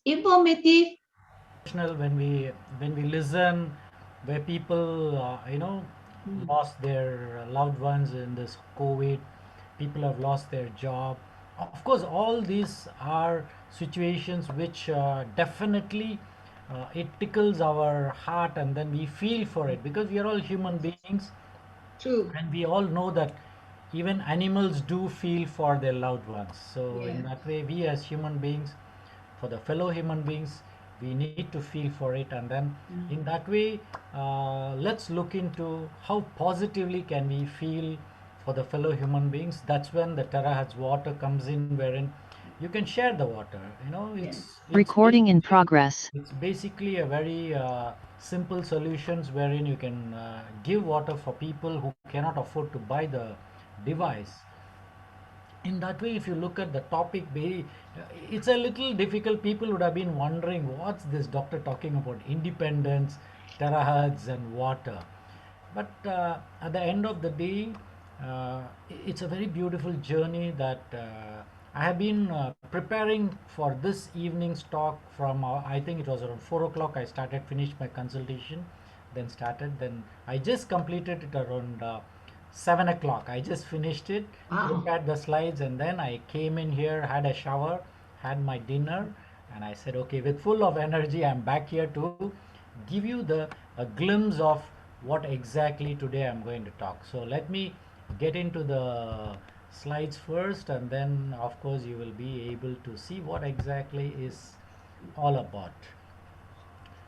informative. When we listen where people lost their loved ones in this COVID, people have lost their job. Of course, all these are situations which definitely it tickles our heart, and then we feel for it because we are all human beings, True. and we all know that even animals do feel for their loved ones. So in Yeah. that way, we as human beings, for the fellow human beings, we need to feel for it. And then in Mm. that way, let's look into how positively can we feel for the fellow human beings. That's when the terahertz water comes in, wherein you can share the water. Yeah. It's Recording in basically progress. it's basically a very simple solutions wherein you can give water for people who cannot afford to buy the device. In that way, if you look at the topic, it's a little difficult. People would have been wondering, what's this doctor talking about? Independence, terahertz, and water. But at the end of the day, it's a very beautiful journey that I have been preparing for this evening's talk from, I think it was around 4 o'clock. I started, finished my consultation, then started. Then I just completed it around 7 o'clock. I just finished it, Wow. prepared the slides, and then I came in here, had a shower, had my dinner, and I said, okay, with full of energy, I'm back here to give you the a glimpse of what exactly today I'm going to talk. So let me get into the slides first, and then of course you will be able to see what exactly is all about.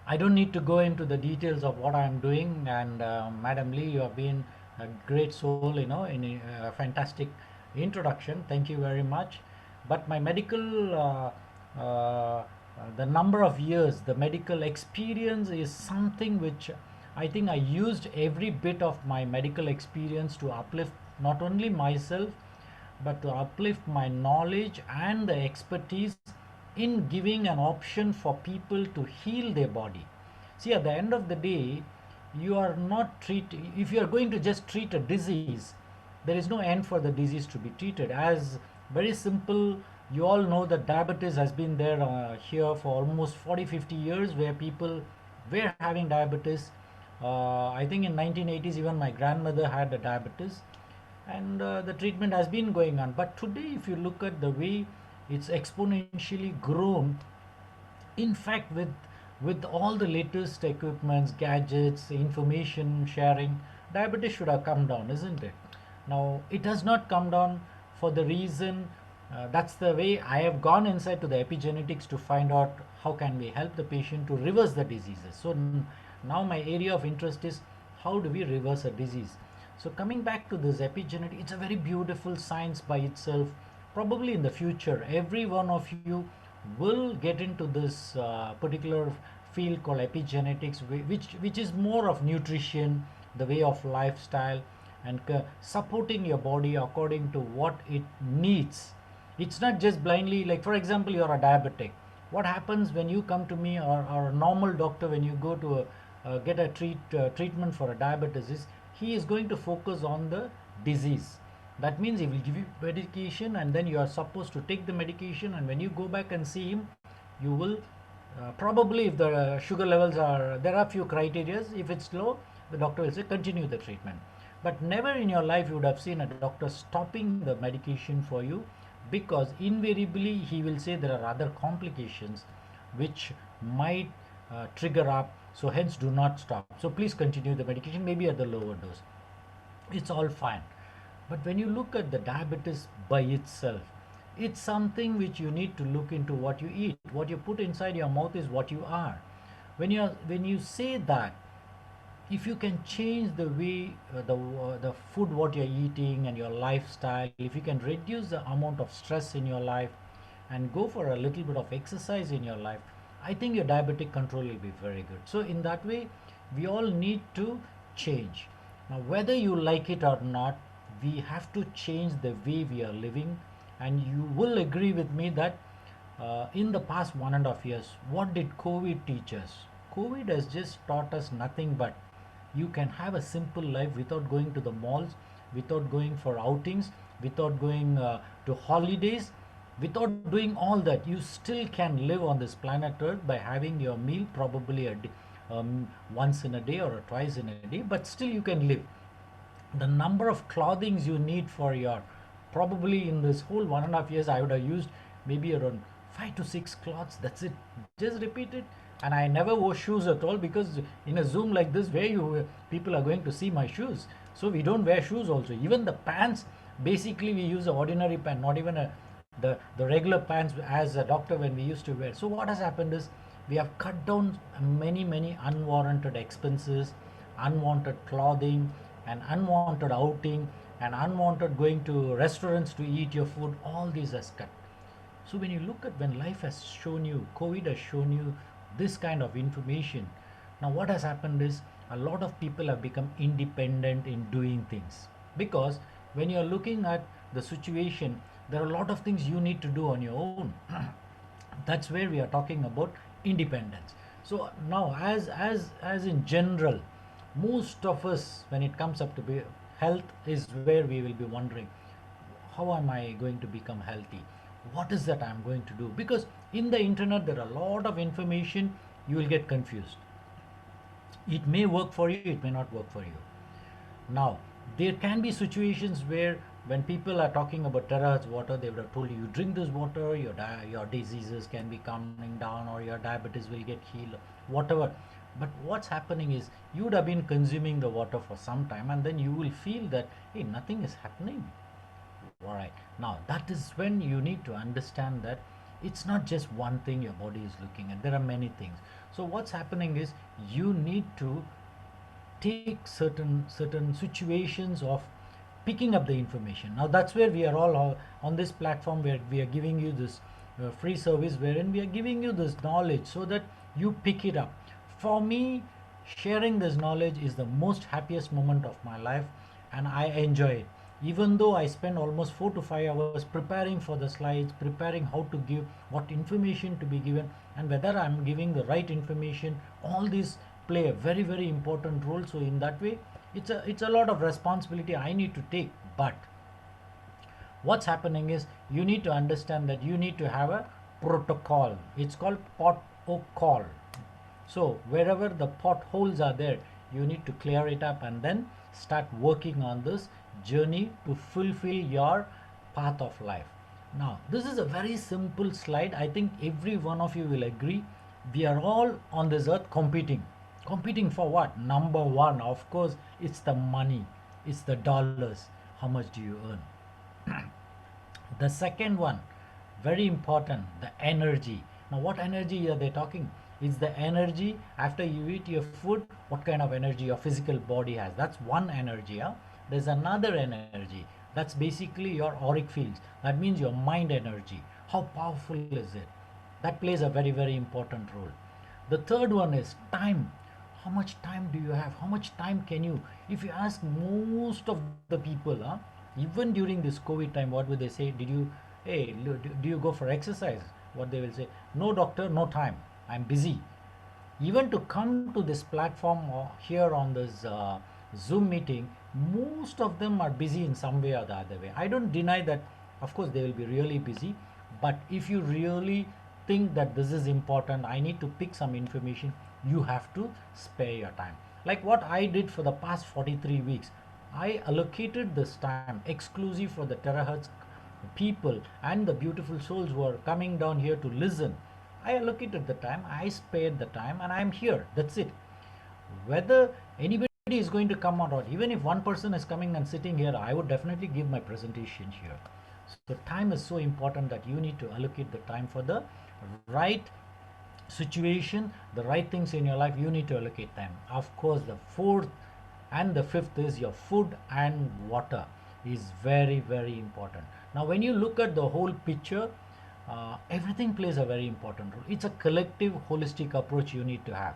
I don't need to go into the details of what I'm doing, and Madam Lee, you have been a great soul, in a fantastic introduction. Thank you very much. But my medical, the number of years, the medical experience is something which I think I used every bit of my medical experience to uplift not only myself, but to uplift my knowledge and the expertise in giving an option for people to heal their body. See, at the end of the day, you are not if you are going to just treat a disease, there is no end for the disease to be treated. As very simple, you all know that diabetes has been there here for almost 40-50 years, where people were having diabetes. I think in 1980s, even my grandmother had a diabetes, and the treatment has been going on. But today, if you look at the way it's exponentially grown, in fact, with all the latest equipments, gadgets, information sharing, diabetes should have come down, isn't it? Now it has not come down for the reason, that's the way I have gone inside to the epigenetics to find out how can we help the patient to reverse the diseases. So now my area of interest is how do we reverse a disease. So coming back to this epigenetic, it's a very beautiful science by itself. Probably in the future, every one of you will get into this particular field called epigenetics, which is more of nutrition, the way of lifestyle, and supporting your body according to what it needs. It's not just blindly, like for example, you're a diabetic. What happens when you come to me, or a normal doctor, when you go to get a treatment for a diabetes, is he is going to focus on the disease. That means he will give you medication, and then you are supposed to take the medication, and when you go back and see him, you will probably, if the sugar levels are, there are few criterias. If it's low, the doctor will say continue the treatment. But never in your life you would have seen a doctor stopping the medication for you, because invariably he will say there are other complications which might trigger up, so hence do not stop. So please continue the medication, maybe at the lower dose. It's all fine. But when you look at the diabetes by itself, it's something which you need to look into. What you eat, what you put inside your mouth is what you are. When you say that, if you can change the way the food what you're eating and your lifestyle, if you can reduce the amount of stress in your life and go for a little bit of exercise in your life, I think your diabetic control will be very good. So in that way, we all need to change. Now whether you like it or not, we have to change the way we are living. And you will agree with me that in the past 1.5 years, what did COVID teach us? COVID has just taught us nothing but you can have a simple life without going to the malls, without going for outings, without going to holidays. Without doing all that, you still can live on this planet Earth by having your meal probably once in a day or twice in a day, but still you can live. The number of clothings you need for your, probably in this whole 1.5 years I would have used maybe around 5 to 6 cloths, that's it, just repeat it. And I never wore shoes at all, because in a Zoom like this, where you people are going to see my shoes, so we don't wear shoes also. Even the pants, basically we use an ordinary pant, not even the regular pants as a doctor when we used to wear. So what has happened is we have cut down many unwarranted expenses, unwanted clothing, and unwanted outing, and unwanted going to restaurants to eat your food. All these has cut. So when you look at, when life has shown you, COVID has shown you this kind of information, now what has happened is a lot of people have become independent in doing things, because when you're looking at the situation, there are a lot of things you need to do on your own. That's where we are talking about independence. So now, as in general, most of us, when it comes up to health, is where we will be wondering, how am I going to become healthy? What is that I'm going to do? Because in the internet there are a lot of information, you will get confused. It may work for you, it may not work for you. Now, there can be situations where when people are talking about terahertz water, they would have told you, you drink this water, your diseases can be coming down, or your diabetes will get healed, whatever. But what's happening is, you would have been consuming the water for some time, and then you will feel that, hey, nothing is happening. Alright, now that is when you need to understand that it's not just one thing your body is looking at, there are many things. So what's happening is, you need to take certain situations of picking up the information. Now that's where we are all on this platform, where we are giving you this free service, wherein we are giving you this knowledge so that you pick it up. For me, sharing this knowledge is the most happiest moment of my life, and I enjoy it. Even though I spend almost 4 to 5 hours preparing for the slides, preparing how to give, what information to be given, and whether I'm giving the right information, all these play a very important role. So in that way, it's a lot of responsibility I need to take. But what's happening is, you need to understand that you need to have a protocol. It's called pot-o-call. So wherever the potholes are there, you need to clear it up and then start working on this journey to fulfill your path of life. Now, this is a very simple slide. I think every one of you will agree. We are all on this earth competing. Competing for what? Number one, of course, it's the money, it's the dollars. How much do you earn? The second one, very important, the energy. Now, what energy are they talking? It's the energy after you eat your food, what kind of energy your physical body has. That's one energy. Huh? There's another energy. That's basically your auric fields. That means your mind energy. How powerful is it? That plays a very important role. The third one is time. How much time do you have? How much time can you? If you ask most of the people, even during this COVID time, what would they say? Hey, do you go for exercise? What they will say, no doctor, no time, I'm busy. Even to come to this platform or here on this Zoom meeting, most of them are busy in some way or the other way. I don't deny that, of course, they will be really busy. But if you really think that this is important, I need to pick some information, you have to spare your time. Like what I did for the past 43 weeks, I allocated this time exclusive for the terahertz people and the beautiful souls who are coming down here to listen. I allocated the time, I spared the time, and I am here. That's it. Whether anybody is going to come or not, even if one person is coming and sitting here, I would definitely give my presentation here. So time is so important that you need to allocate the time for the right situation, the right things in your life. You need to allocate time. Of course, the fourth and the fifth is your food and water is very important. Now when you look at the whole picture, everything plays a very important role. It's a collective holistic approach you need to have.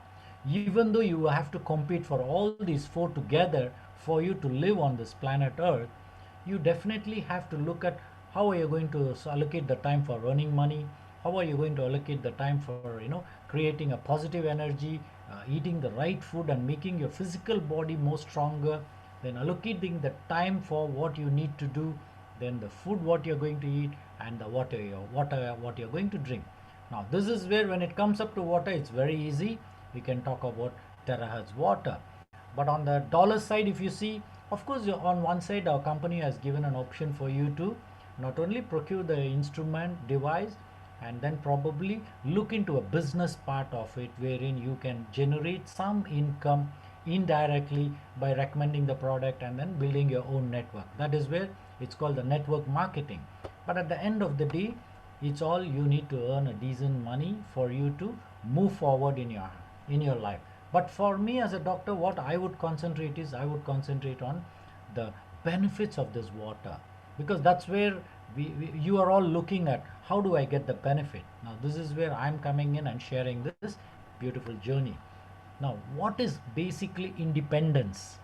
Even though you have to compete for all these four together for you to live on this planet earth, you definitely have to look at how are you going to allocate the time for earning money, how are you going to allocate the time for creating a positive energy, eating the right food and making your physical body more stronger, then allocating the time for what you need to do, then the food what you're going to eat, and the water what you're going to drink. Now this is where, when it comes up to water, it's very easy. We can talk about terahertz water. But on the dollar side, if you see, of course, on one side our company has given an option for you to not only procure the instrument device, and then probably look into a business part of it, wherein you can generate some income indirectly by recommending the product and then building your own network. That is where it's called the network marketing. But at the end of the day, it's all you need to earn a decent money for you to move forward in your life. But for me as a doctor, what I would concentrate is, I would concentrate on the benefits of this water, because that's where you are all looking at, how do I get the benefit. Now this is where I'm coming in and sharing this beautiful journey. Now what is basically independence?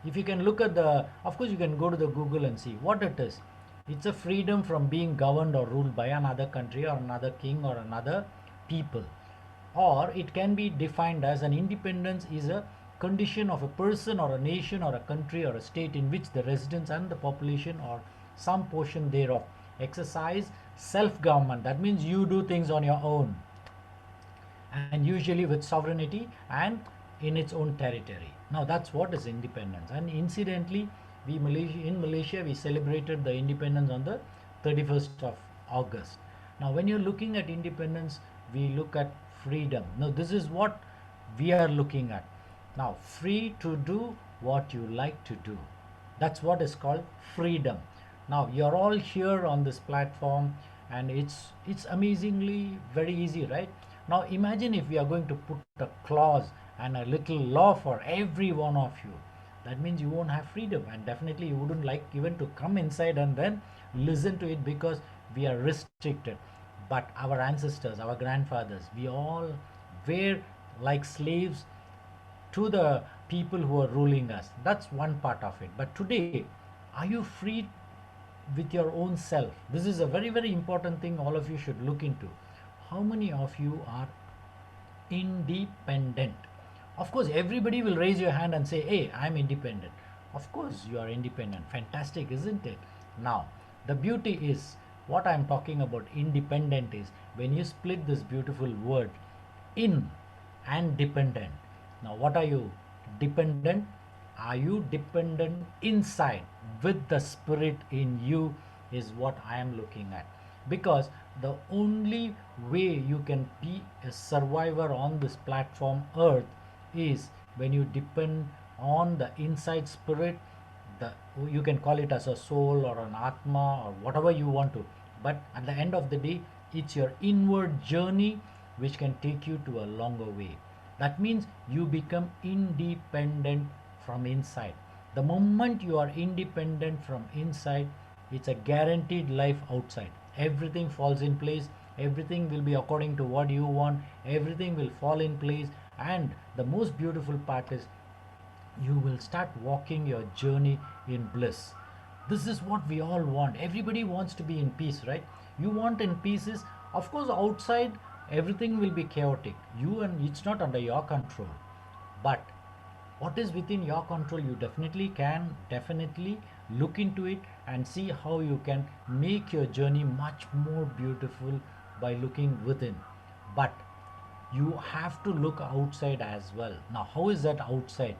If you can look at the, of course you can go to the Google and see what it is. It's a freedom from being governed or ruled by another country or another king or another people. Or it can be defined as, an independence is a condition of a person or a nation or a country or a state in which the residents and the population or some portion thereof exercise self-government. That means you do things on your own, and usually with sovereignty and in its own territory. Now that's what is independence. And incidentally, in Malaysia we celebrated the independence on the 31st of August. Now when you're looking at independence, we look at freedom. Now this is what we are looking at. Now, free to do what you like to do. That's what is called freedom. Now you're all here on this platform, and it's amazingly very easy, right? Now imagine if we are going to put a clause and a little law for every one of you. That means you won't have freedom, and definitely you wouldn't like even to come inside and then listen to it, because we are restricted. But our ancestors, our grandfathers, we all were like slaves to the people who are ruling us. That's one part of it. But today, are you free with your own self? This is a very, very important thing all of you should look into. How many of you are independent? Of course, everybody will raise your hand and say, hey, I'm independent. Of course, you are independent. Fantastic, isn't it? Now, the beauty is, what I'm talking about independent is, when you split this beautiful word in and dependent. Now what are you dependent? Are you dependent inside with the spirit in you, is what I am looking at. Because the only way you can be a survivor on this platform earth is when you depend on the inside spirit. You can call it as a soul or an atma or whatever you want to, but at the end of the day, it's your inward journey which can take you to a longer way. That means you become independent from inside. The moment you are independent from inside, it's a guaranteed life outside. Everything falls in place, everything will be according to what you want, everything will fall in place. And the most beautiful part is, you will start walking your journey in bliss. This is what we all want. Everybody wants to be in peace, right? You want in peace is, of course, outside everything will be chaotic. It's not under your control. But what is within your control, you can definitely look into it and see how you can make your journey much more beautiful by looking within. But you have to look outside as well. Now how is that outside?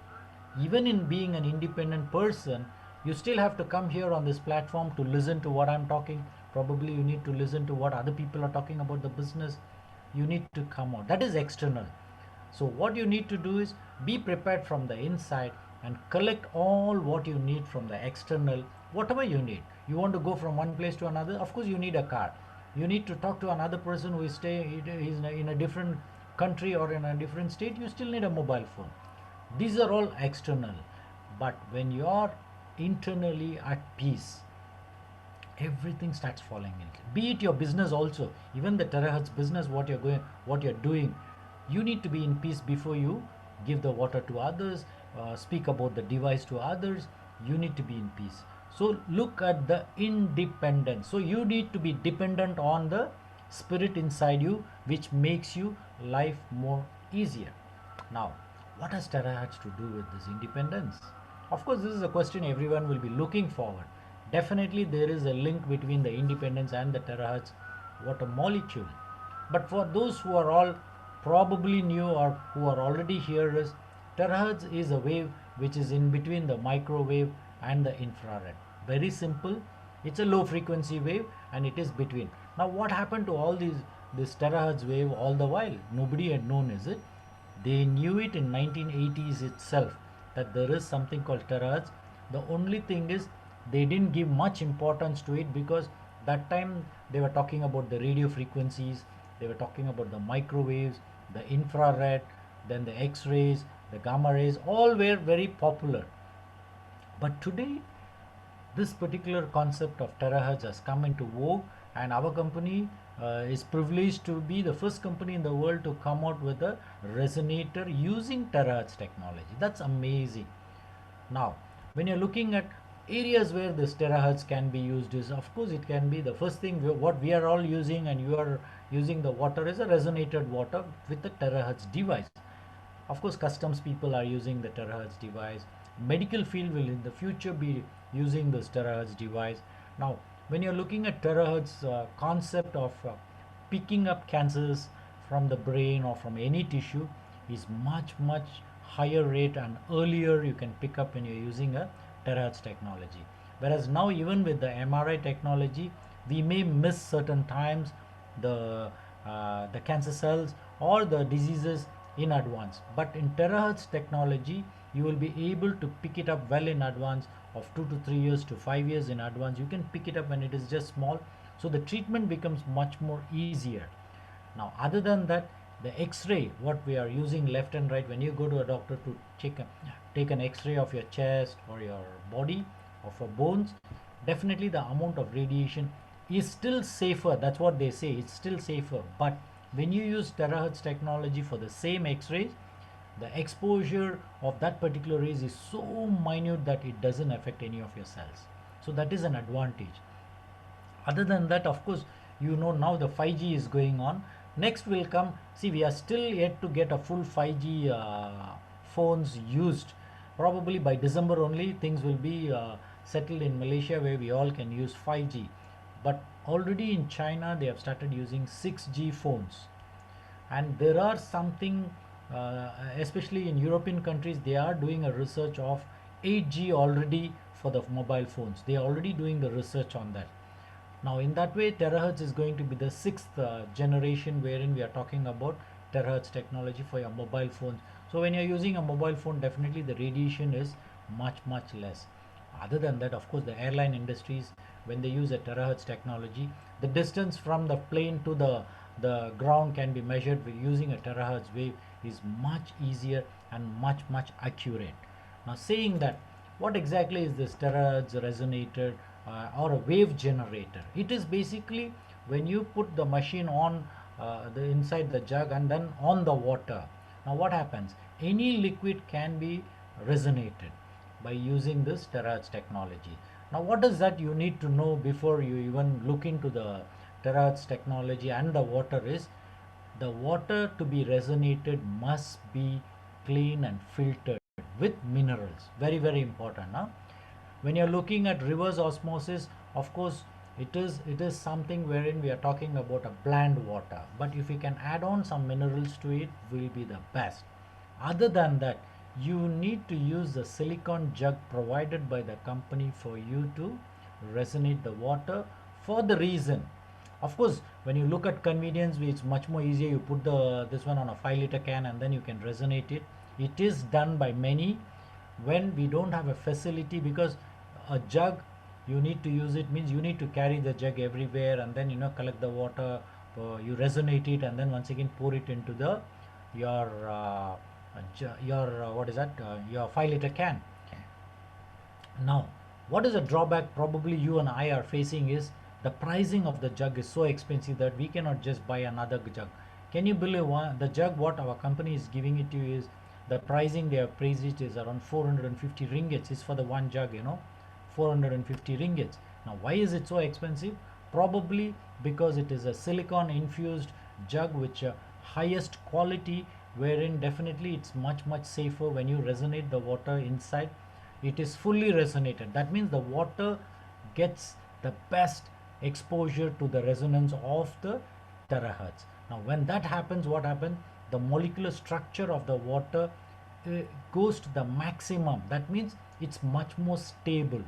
Even in being an independent person, you still have to come here on this platform to listen to what I'm talking. Probably you need to listen to what other people are talking about the business. You need to come out. That is external. So what you need to do is be prepared from the inside and collect all what you need from the external. Whatever you need. You want to go from one place to another, of course you need a car. You need to talk to another person who is in a different country or in a different state, you still need a mobile phone. These are all external. But when you are internally at peace, everything starts falling in. Be it your business also, even the terahertz business, what you're doing, you need to be in peace before you give the water to others, speak about the device to others. You need to be in peace. So look at the independence. So you need to be dependent on the spirit inside you, which makes you life more easier. Now, what has terahertz to do with this independence? Of course, this is a question everyone will be looking forward. definitely there is a link between the independence and the terahertz water molecule. But for those who are all probably new or who are already here, is terahertz is a wave which is in between the microwave and the infrared. Very simple. It's a low frequency wave and it is between. Now what happened to all these this terahertz wave all the while? Nobody had known, is it? They knew it in 1980s itself that there is something called terahertz. The only thing is they didn't give much importance to it because that time they were talking about the radio frequencies, they were talking about the microwaves, the infrared, then the X-rays, the gamma rays, all were very popular. But today this particular concept of terahertz has come into vogue, and our company is privileged to be the first company in the world to come out with a resonator using terahertz technology. That's amazing. Now when you're looking at areas where this terahertz can be used, is of course it can be the first thing what we are all using, and you are using the water is a resonated water with the terahertz device. Of course customs people are using the terahertz device. Medical field will in the future be using this terahertz device. Now when you're looking at terahertz concept of picking up cancers from the brain or from any tissue is much higher rate and earlier you can pick up when you're using a terahertz technology. Whereas now even with the MRI technology we may miss certain times the cancer cells or the diseases in advance, but in terahertz technology you will be able to pick it up well in advance of 2 to 3 years to 5 years in advance. You can pick it up when it is just small, so the treatment becomes much more easier. Now other than that, the X-ray what we are using left and right, when you go to a doctor to take an X-ray of your chest or your body or for bones, definitely the amount of radiation is still safer. That's what they say, it's still safer. But when you use terahertz technology for the same X-rays, the exposure of that particular rays is so minute that it doesn't affect any of your cells. So that is an advantage. Other than that, of course, you know now the 5G is going on. Next will come, see we are still yet to get a full 5G phones used. Probably by December only things will be settled in Malaysia where we all can use 5G. But already in China they have started using 6G phones, and there are something especially in European countries they are doing a research of 8G already for the mobile phones. They are already doing the research on that. Now in that way terahertz is going to be the sixth generation wherein we are talking about terahertz technology for your mobile phones. So when you're using a mobile phone, definitely the radiation is much less. Other than that, of course, the airline industries, when they use a terahertz technology, the distance from the plane to the ground can be measured with using a terahertz wave is much easier and much accurate. Now saying that, what exactly is this terahertz resonator or a wave generator? It is basically when you put the machine on the inside the jug and then on the water. Now what happens? Any liquid can be resonated by using this terahertz technology. Now what is that you need to know before you even look into the terahertz technology and the water is, the water to be resonated must be clean and filtered with minerals. Very important. Huh? When you're looking at reverse osmosis, of course it is something wherein we are talking about a bland water, but if you can add on some minerals to it will be the best. Other than that, you need to use the silicone jug provided by the company for you to resonate the water, for the reason, of course, when you look at convenience, it's much more easier. You put this one on a 5 liter can and then you can resonate it. It is done by many when we don't have a facility, because a jug you need to use it means you need to carry the jug everywhere and then collect the water, you resonate it and then once again pour it into the your what is that your 5 liter can. Now what is a drawback probably you and I are facing is the pricing of the jug is so expensive that we cannot just buy another jug. Can you believe the jug what our company is giving it to you is the pricing they have priced it is around 450 ringgits is for the one jug, 450 ringgits. Now why is it so expensive? Probably because it is a silicone infused jug which highest quality, wherein definitely it's much safer when you resonate the water inside. It is fully resonated. That means the water gets the best exposure to the resonance of the terahertz. Now when that happens, what happens? The molecular structure of the water goes to the maximum. That means it's much more stable.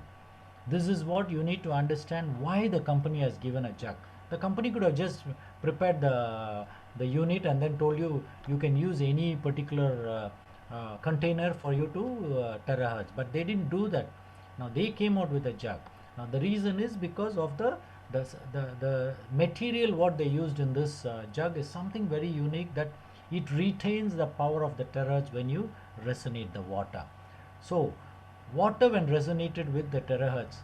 This is what you need to understand why the company has given a jug. The company could have just prepared the unit and then told you you can use any particular container for you to terahertz, but they didn't do that. Now they came out with a jug. Now the reason is because of the material what they used in this jug is something very unique, that it retains the power of the terahertz when you resonate the water. So water, when resonated with the terahertz,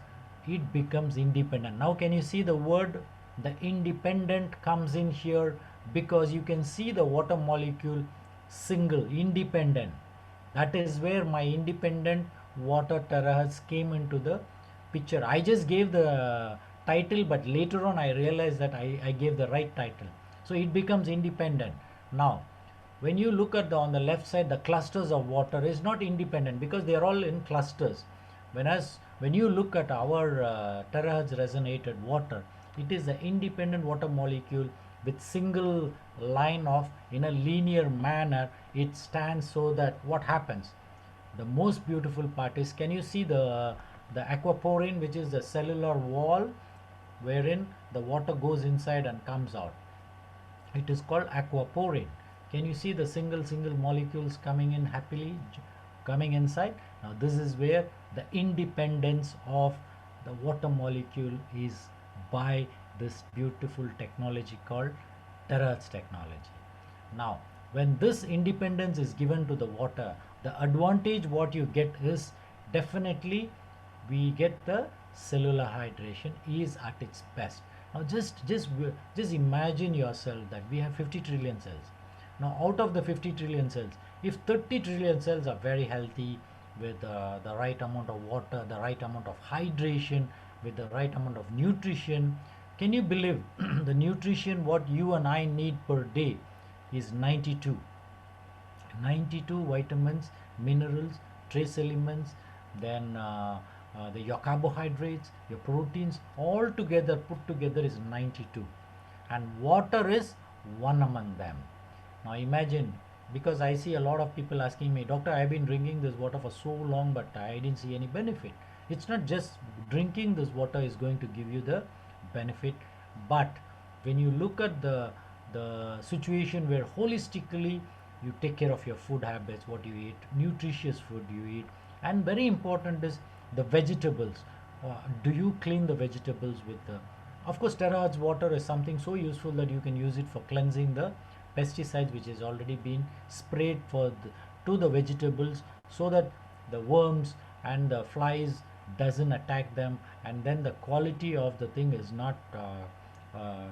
it becomes independent. Now can you see the word, the independent comes in here, because you can see the water molecule single, independent. That is where my independent water terahertz came into the picture. I just gave the title, but later on I realized that I gave the right title. So it becomes independent. Now when you look at on the left side, the clusters of water is not independent because they are all in clusters. When you look at our terahertz resonated water, it is an independent water molecule with single line of, in a linear manner it stands. So that what happens, the most beautiful part is, can you see the aquaporin, which is the cellular wall wherein the water goes inside and comes out? It is called aquaporin. Can you see the single molecules coming in happily, coming inside? Now this is where the independence of the water molecule is by this beautiful technology called terahertz technology. Now when this independence is given to the water, the advantage what you get is, definitely we get the cellular hydration is at its best. Now just imagine yourself that we have 50 trillion cells. Now out of the 50 trillion cells, if 30 trillion cells are very healthy with the right amount of water, the right amount of hydration, with the right amount of nutrition, can you believe the nutrition what you and I need per day is 92 vitamins, minerals, trace elements, then your carbohydrates, your proteins, all together put together is 92, and water is one among them. Now imagine, because I see a lot of people asking me, doctor, I've been drinking this water for so long but I didn't see any benefit. It's not just drinking this water is going to give you the benefit, but when you look at the situation where holistically you take care of your food habits, what you eat, nutritious food you eat, and very important is the vegetables. Do you clean the vegetables with the, of course terahertz water is something so useful that you can use it for cleansing the pesticides which has already been sprayed to the vegetables, so that the worms and the flies doesn't attack them, and then the quality of the thing is not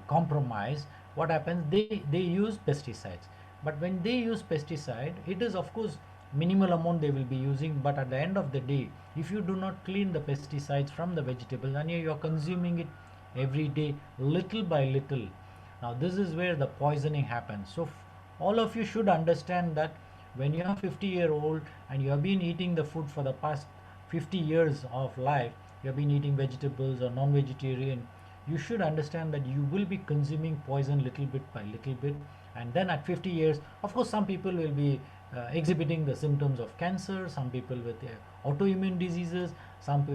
compromised. What happens, they use pesticides, but when they use pesticide, it is of course minimal amount they will be using, but at the end of the day, if you do not clean the pesticides from the vegetables and you are consuming it every day little by little, now this is where the poisoning happens. So all of you should understand that when you are 50-year-old and you have been eating the food for the past 50 years of life, you have been eating vegetables or non-vegetarian, you should understand that you will be consuming poison little bit by little bit, and then at 50 years, of course some people will be exhibiting the symptoms of cancer, some people with autoimmune diseases, some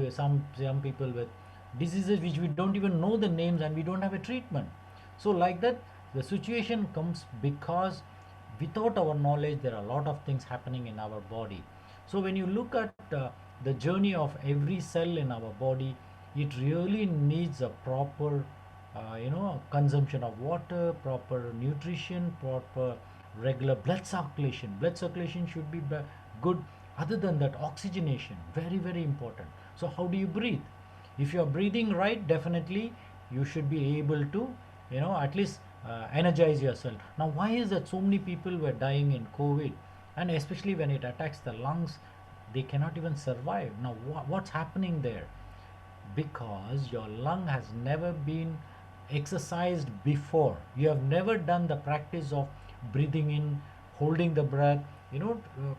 people with diseases which we don't even know the names and we don't have a treatment. So like that the situation comes because without our knowledge there are a lot of things happening in our body. So when you look at the journey of every cell in our body, it really needs a proper consumption of water, proper nutrition, proper regular blood circulation should be good. Other than that, oxygenation, very important. So how do you breathe? If you are breathing right, definitely you should be able to at least energize yourself. Now why is that so many people were dying in COVID, and especially when it attacks the lungs, they cannot even survive? Now what's happening there? Because your lung has never been exercised before. You have never done the practice of breathing in, holding the breath,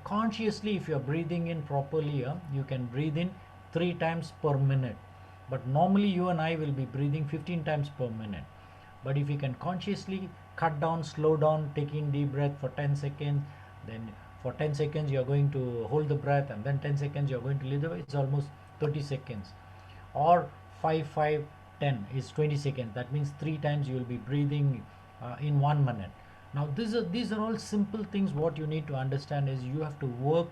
consciously. If you are breathing in properly, you can breathe in 3 times per minute, but normally you and I will be breathing 15 times per minute. But if you can consciously cut down, slow down, taking deep breath for 10 seconds, then for 10 seconds you are going to hold the breath, and then 10 seconds you are going to leave the breath. It's almost 30 seconds. Or 5 5 10 is 20 seconds. That means 3 times you will be breathing in 1 minute. Now these are all simple things. What you need to understand is you have to work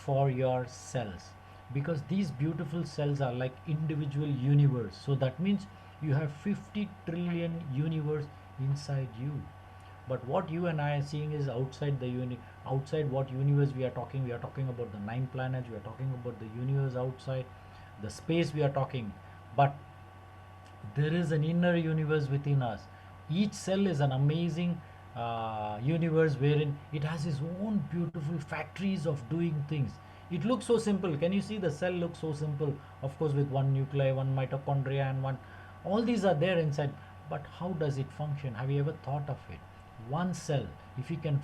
for your cells, because these beautiful cells are like individual universe. So that means you have 50 trillion universe inside you. But what you and I are seeing is outside the outside what universe we are talking. We are talking about the 9 planets. We are talking about the universe outside, the space we are talking. But there is an inner universe within us. Each cell is an amazing universe wherein it has its own beautiful factories of doing things. It looks so simple. Can you see the cell looks so simple? Of course, with one nuclei, one mitochondria, and one. All these are there inside. But how does it function? Have you ever thought of it? One cell. If you can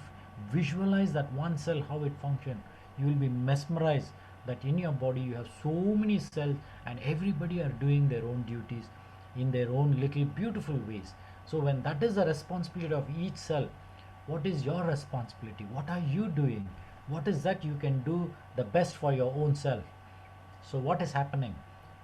visualize that one cell, how it functions, you will be mesmerized that in your body you have so many cells, and everybody are doing their own duties in their own little beautiful ways. So when that is the responsibility of each cell, what is your responsibility? What are you doing? What is that you can do the best for your own self? So what is happening?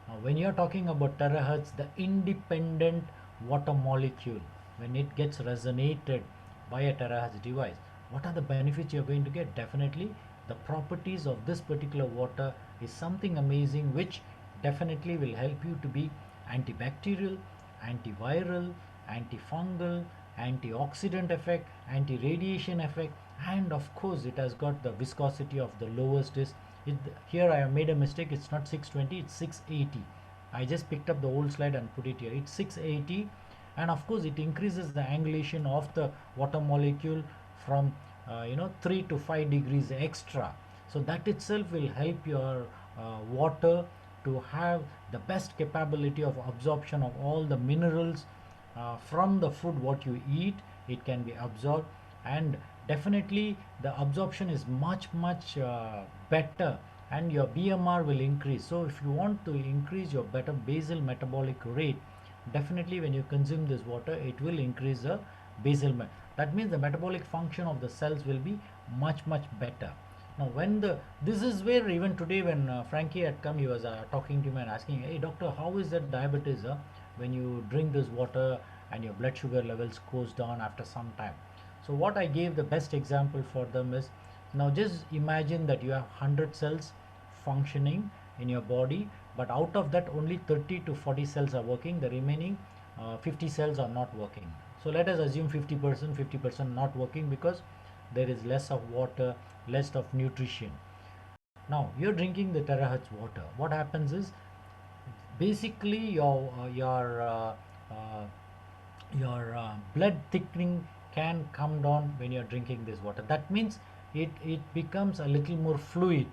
Now when you're talking about terahertz, the independent water molecule, when it gets resonated by a terahertz device, what are the benefits you're going to get? Definitely the properties of this particular water is something amazing, which definitely will help you to be antibacterial, antiviral, antifungal, antioxidant effect, anti-radiation effect, and of course it has got the viscosity of the lowest is it, here I have made a mistake. It's not 620, it's 680. I just picked up the old slide and put it here. It's 680, and of course it increases the angulation of the water molecule from 3 to 5 degrees extra. So that itself will help your water to have the best capability of absorption of all the minerals from the food what you eat. It can be absorbed, and definitely the absorption is much better, and your BMR will increase. So if you want to increase your better basal metabolic rate, definitely when you consume this water, it will increase the that means the metabolic function of the cells will be much better. Now when this is where even today when Frankie had come, he was talking to me and asking, hey doctor, how is that diabetes when you drink this water and your blood sugar levels goes down after some time? So what I gave the best example for them is, now just imagine that you have 100 cells functioning in your body, but out of that only 30 to 40 cells are working, the remaining 50 cells are not working. So let us assume 50% not working because there is less of water, less of nutrition. Now you're drinking the terahertz water. What happens is basically your blood thickening can come down when you're drinking this water. That means it becomes a little more fluid.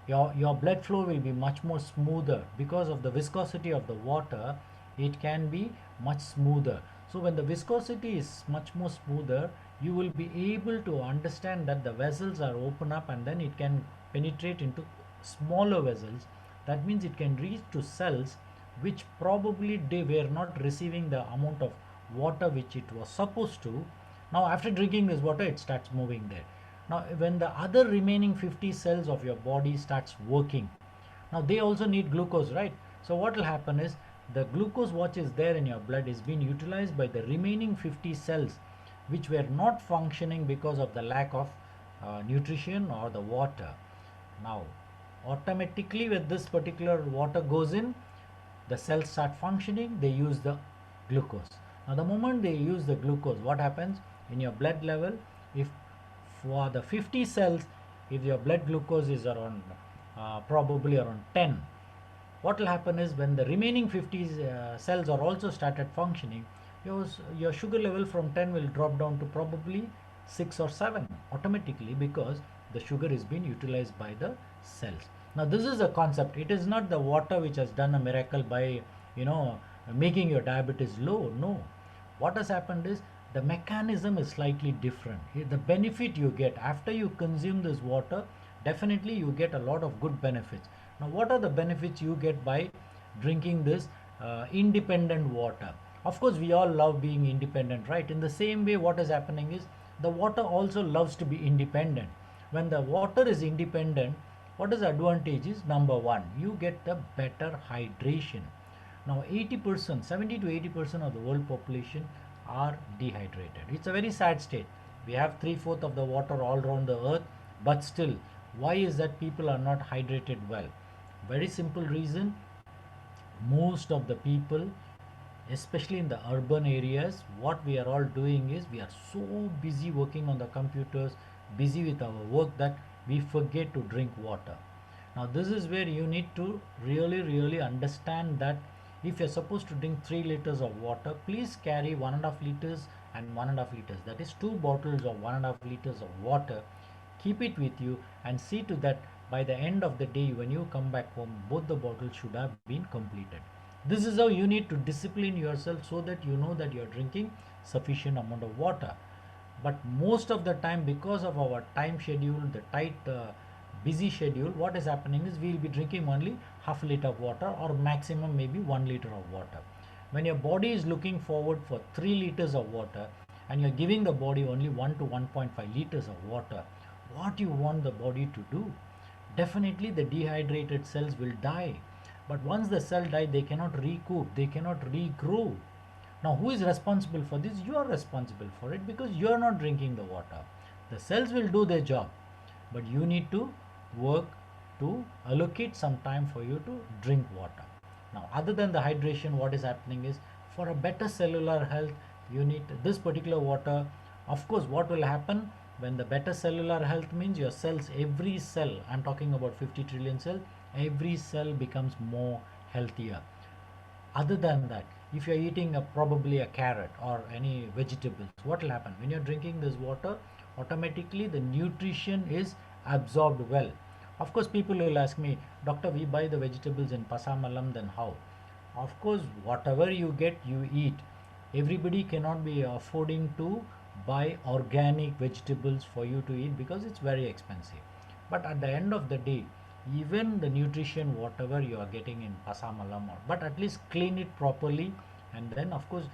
Your blood flow will be much more smoother because of the viscosity of the water. It can be much smoother. So when the viscosity is much more smoother, you will be able to understand that the vessels are open up, and then it can penetrate into smaller vessels. That means it can reach to cells which probably they were not receiving the amount of water which it was supposed to. Now after drinking this water, it starts moving there. Now when the other remaining 50 cells of your body starts working, now they also need glucose, right? So what will happen is the glucose what is there in your blood is being utilized by the remaining 50 cells which were not functioning because of the lack of nutrition or the water. Now automatically when this particular water goes in, the cells start functioning, they use the glucose. Now the moment they use the glucose, what happens in your blood level? If for the 50 cells, if your blood glucose is around probably around 10, what will happen is when the remaining 50 cells are also started functioning, your sugar level from 10 will drop down to probably 6 or 7 automatically, because the sugar is being utilized by the cells. Now this is a concept. It is not the water which has done a miracle by making your diabetes low. No, what has happened is the mechanism is slightly different. The benefit you get after you consume this water, definitely you get a lot of good benefits. Now what are the benefits you get by drinking this? independent water. Of course, we all love being independent, right? In the same way, what is happening is the water also loves to be independent. When the water is independent, what is the advantage is number one, you get the better hydration. Now 80%, 70 to 80% of the world population are dehydrated. It's a very sad state. We have 3/4 of the water all around the earth, but still, why is that people are not hydrated well? Very simple reason, most of the people, especially in the urban areas, what we are all doing is we are so busy working on the computers, busy with our work, that we forget to drink water. Now this is where you need to really understand that if you're supposed to drink 3 liters of water, please carry 1.5 liters and 1.5 liters, that is 2 bottles of 1.5 liters of water. Keep it with you and see to that by the end of the day when you come back home, both the bottles should have been completed. This is how you need to discipline yourself, so that you know that you are drinking sufficient amount of water. But most of the time, because of our time schedule, the tight busy schedule, what is happening is we will be drinking only half a liter of water, or maximum maybe 1 liter of water. When your body is looking forward for 3 liters of water and you're giving the body only 1 to 1.5 liters of water, what you want the body to do? Definitely the dehydrated cells will die. But once the cell die, they cannot recoup, they cannot regrow. Now who is responsible for this? You are responsible for it, because you are not drinking the water. The cells will do their job, but you need to work to allocate some time for you to drink water. Now other than the hydration, what is happening is, for a better cellular health, you need this particular water. Of course, what will happen when the better cellular health means your cells, every cell, I'm talking about 50 trillion cells, every cell becomes more healthier. Other than that, if you're eating probably a carrot or any vegetables, what will happen when you're drinking this water? Automatically the nutrition is absorbed well. Of course, people will ask me, doctor, we buy the vegetables in pasamalam, then how? Of course, whatever you get, you eat. Everybody cannot be affording to buy organic vegetables for you to eat, because it's very expensive. But at the end of the day, even the nutrition whatever you are getting in pasamalam, but at least clean it properly. And then of course,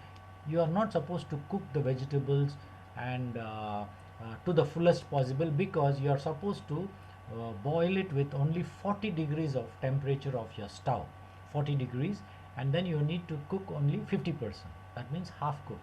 you are not supposed to cook the vegetables and to the fullest possible, because you are supposed to boil it with only 40 degrees of temperature of your stove, 40 degrees, and then you need to cook only 50%, that means half cooked.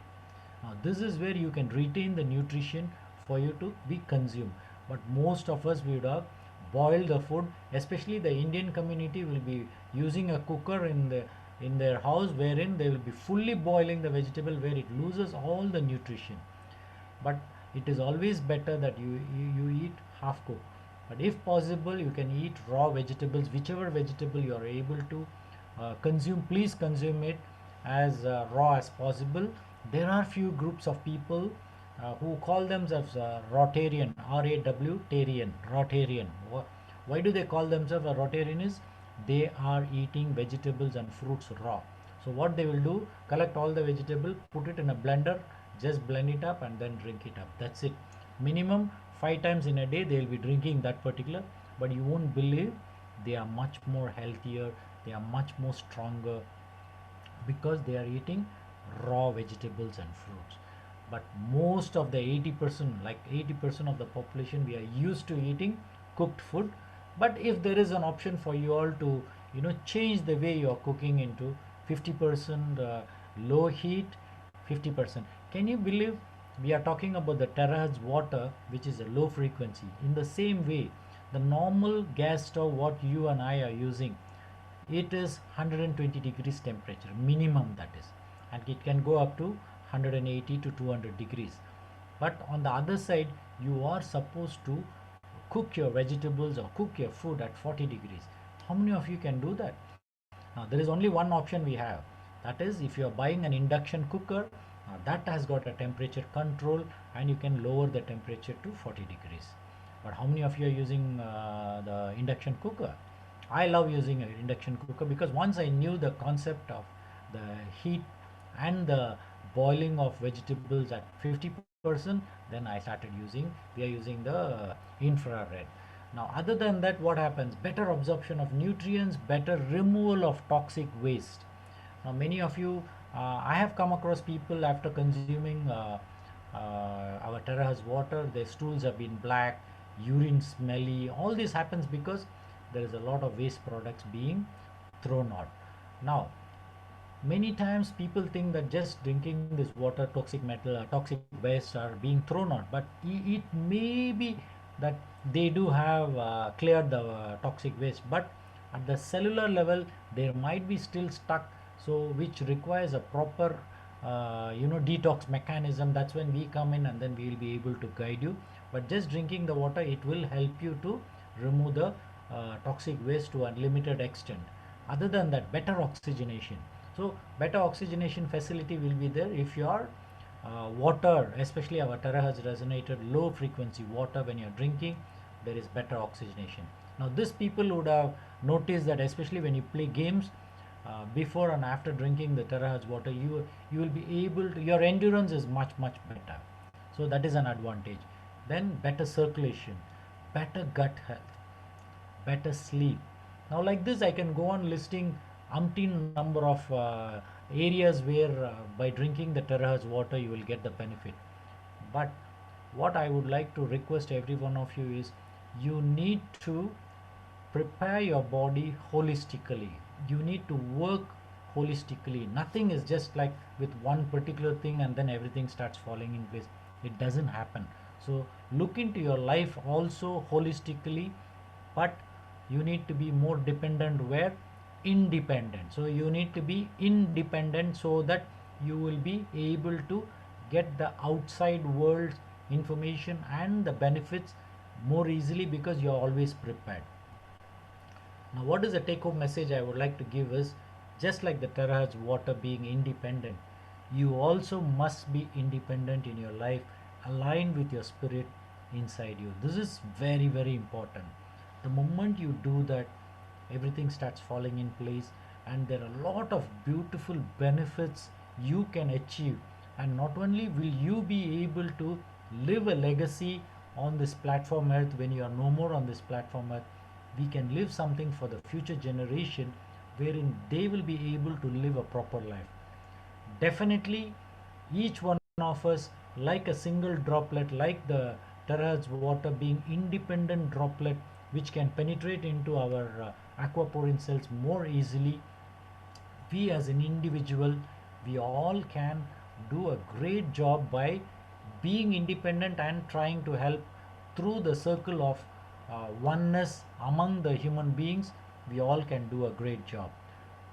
Now this is where you can retain the nutrition for you to be consumed. But most of us would have boiled the food, especially the Indian community will be using a cooker in their house, wherein they will be fully boiling the vegetable, where it loses all the nutrition. But it is always better that you eat half cooked. But if possible, you can eat raw vegetables, whichever vegetable you are able to consume, please consume it as raw as possible. There are few groups of people who call themselves Rotarian, R-A-W-tarian, Rotarian. Why do they call themselves a Rotarian? Is they are eating vegetables and fruits raw. So what they will do, collect all the vegetable, put it in a blender, just blend it up and then drink it up. That's it. Minimum 5 times in a day they will be drinking that particular, but you won't believe they are much more healthier, they are much more stronger, because they are eating raw vegetables and fruits. But most of the 80%, like 80% of the population, we are used to eating cooked food. But if there is an option for you all to change the way you are cooking into 50% low heat, 50%, can you believe we are talking about the terahertz water, which is a low frequency? In the same way, the normal gas stove what you and I are using, it is 120 degrees temperature minimum, that is, and it can go up to 180 to 200 degrees. But on the other side, you are supposed to cook your vegetables or cook your food at 40 degrees. How many of you can do that? Now there is only one option we have, that is, if you are buying an induction cooker, that has got a temperature control and you can lower the temperature to 40 degrees. But how many of you are using the induction cooker? I love using an induction cooker, because once I knew the concept of the heat and the boiling of vegetables at 50%, then I started we are using the infrared. Now other than that, what happens? Better absorption of nutrients, better removal of toxic waste. Now many of you, I have come across people after consuming our Terra's water, their stools have been black, urine smelly. All this happens because there is a lot of waste products being thrown out. Now many times people think that just drinking this water, toxic metal, toxic waste are being thrown out, but it may be that they do have cleared the toxic waste, but at the cellular level there might be still stuck, so which requires a proper detox mechanism. That's when we come in and then we will be able to guide you. But just drinking the water, it will help you to remove the toxic waste to a limited extent. Other than that, better oxygenation. So better oxygenation facility will be there if your water, especially our terahertz resonated low frequency water, when you're drinking, there is better oxygenation. Now this people would have noticed that especially when you play games, before and after drinking the terahertz water, you will be able to, your endurance is much better. So that is an advantage. Then better circulation, better gut health, better sleep. Now like this I can go on listing umpteen number of areas where by drinking the terahertz water you will get the benefit. But what I would like to request every one of you is, you need to prepare your body holistically. You need to work holistically. Nothing is just like with one particular thing and then everything starts falling in place. It doesn't happen. So look into your life also holistically, but you need to be more dependent where independent. So you need to be independent so that you will be able to get the outside world information and the benefits more easily because you are always prepared. Now what is the take home message I would like to give is, just like the terahertz water being independent, you also must be independent in your life, aligned with your spirit inside you. This is very important. The moment you do that, everything starts falling in place, and there are a lot of beautiful benefits you can achieve. And not only will you be able to live a legacy on this platform earth, when you are no more on this platform earth, we can live something for the future generation wherein they will be able to live a proper life. Definitely each one of us, like a single droplet, like the terahertz water being independent droplet which can penetrate into our aquaporin cells more easily, we as an individual, we all can do a great job by being independent and trying to help through the circle of oneness among the human beings. We all can do a great job.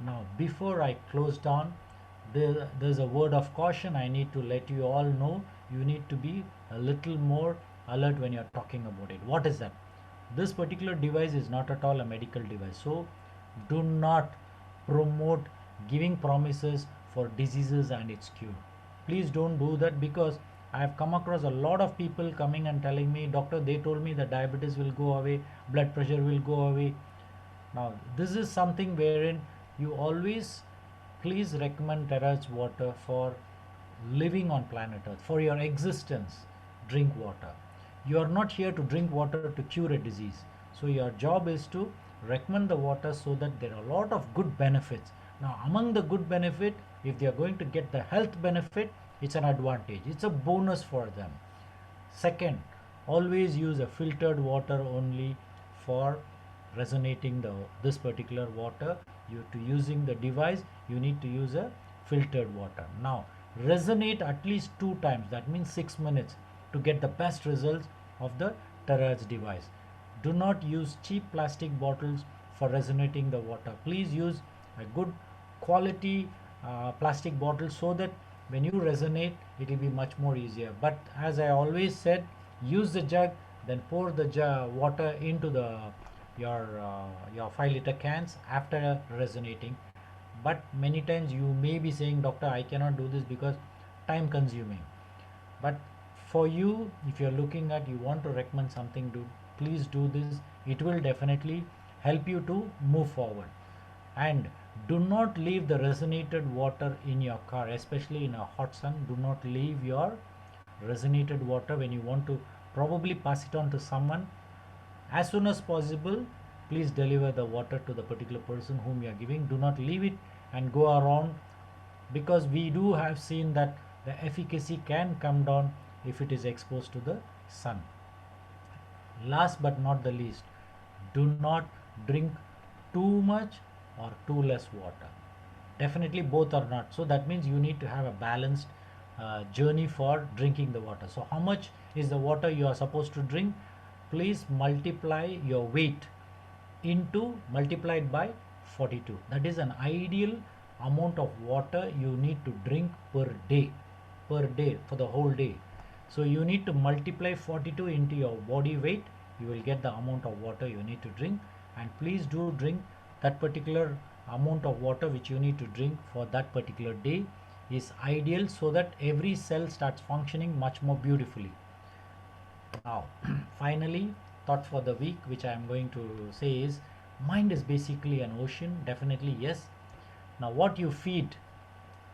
Now before I close down, there's a word of caution I need to let you all know. You need to be a little more alert when you're talking about it. What is that? This particular device is not at all a medical device, so do not promote giving promises for diseases and its cure. Please don't do that, because I have come across a lot of people coming and telling me, doctor, they told me that diabetes will go away, blood pressure will go away. Now this is something wherein you always please recommend terahertz water for living on planet earth, for your existence. Drink water. You are not here to drink water to cure a disease, so your job is to recommend the water so that there are a lot of good benefits. Now among the good benefit, if they are going to get the health benefit, it's an advantage, it's a bonus for them. Second, always use a filtered water only for resonating this particular water. You to using the device, you need to use a filtered water. Now resonate at least 2 times, that means 6 minutes, to get the best results of the terahertz device. Do not use cheap plastic bottles for resonating the water. Please use a good quality plastic bottle, so that when you resonate it will be much more easier. But as I always said, use the jug, then pour the water into the your 5 liter cans after resonating. But many times you may be saying, doctor, I cannot do this because time consuming. But for you, if you're looking at, you want to recommend something, please do this. It will definitely help you to move forward. And do not leave the resonated water in your car, especially in a hot sun. Do not leave your resonated water when you want to probably pass it on to someone. As soon as possible, please deliver the water to the particular person whom you are giving. Do not leave it and go around, because we do have seen that the efficacy can come down if it is exposed to the sun. Last but not the least, do not drink too much or too less water. Definitely both are not. So that means you need to have a balanced journey for drinking the water. So how much is the water you are supposed to drink? Please multiply your weight into multiplied by 42. That is an ideal amount of water you need to drink per day for the whole day. So you need to multiply 42 into your body weight. You will get the amount of water you need to drink, and please do drink that particular amount of water which you need to drink for that particular day is ideal, so that every cell starts functioning much more beautifully. Now, finally, thought for the week which I am going to say is, mind is basically an ocean. Definitely yes. Now what you feed,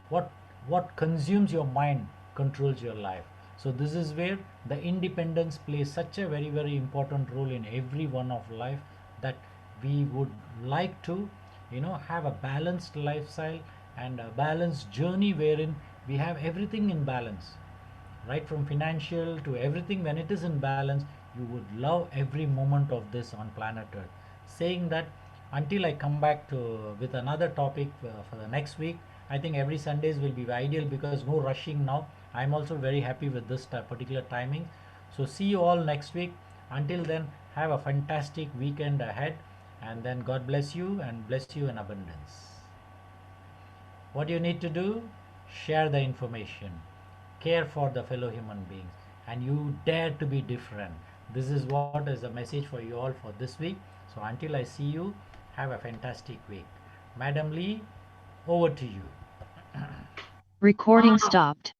what what consumes your mind controls your life. So this is where the independence plays such a very important role in every one of life, that we would like to have a balanced lifestyle and a balanced journey wherein we have everything in balance, right from financial to everything. When it is in balance, you would love every moment of this on planet earth. Saying that, until I come back to with another topic for the next week, I think every Sundays will be ideal because no rushing now. I'm also very happy with this particular timing. So see you all next week. Until then, have a fantastic weekend ahead, and then God bless you and bless you in abundance. What you need to do? Share the information, care for the fellow human beings, and you dare to be different. This is what is the message for you all for this week. So until I see you, have a fantastic week. Madam Lee, over to you. Recording Wow. stopped.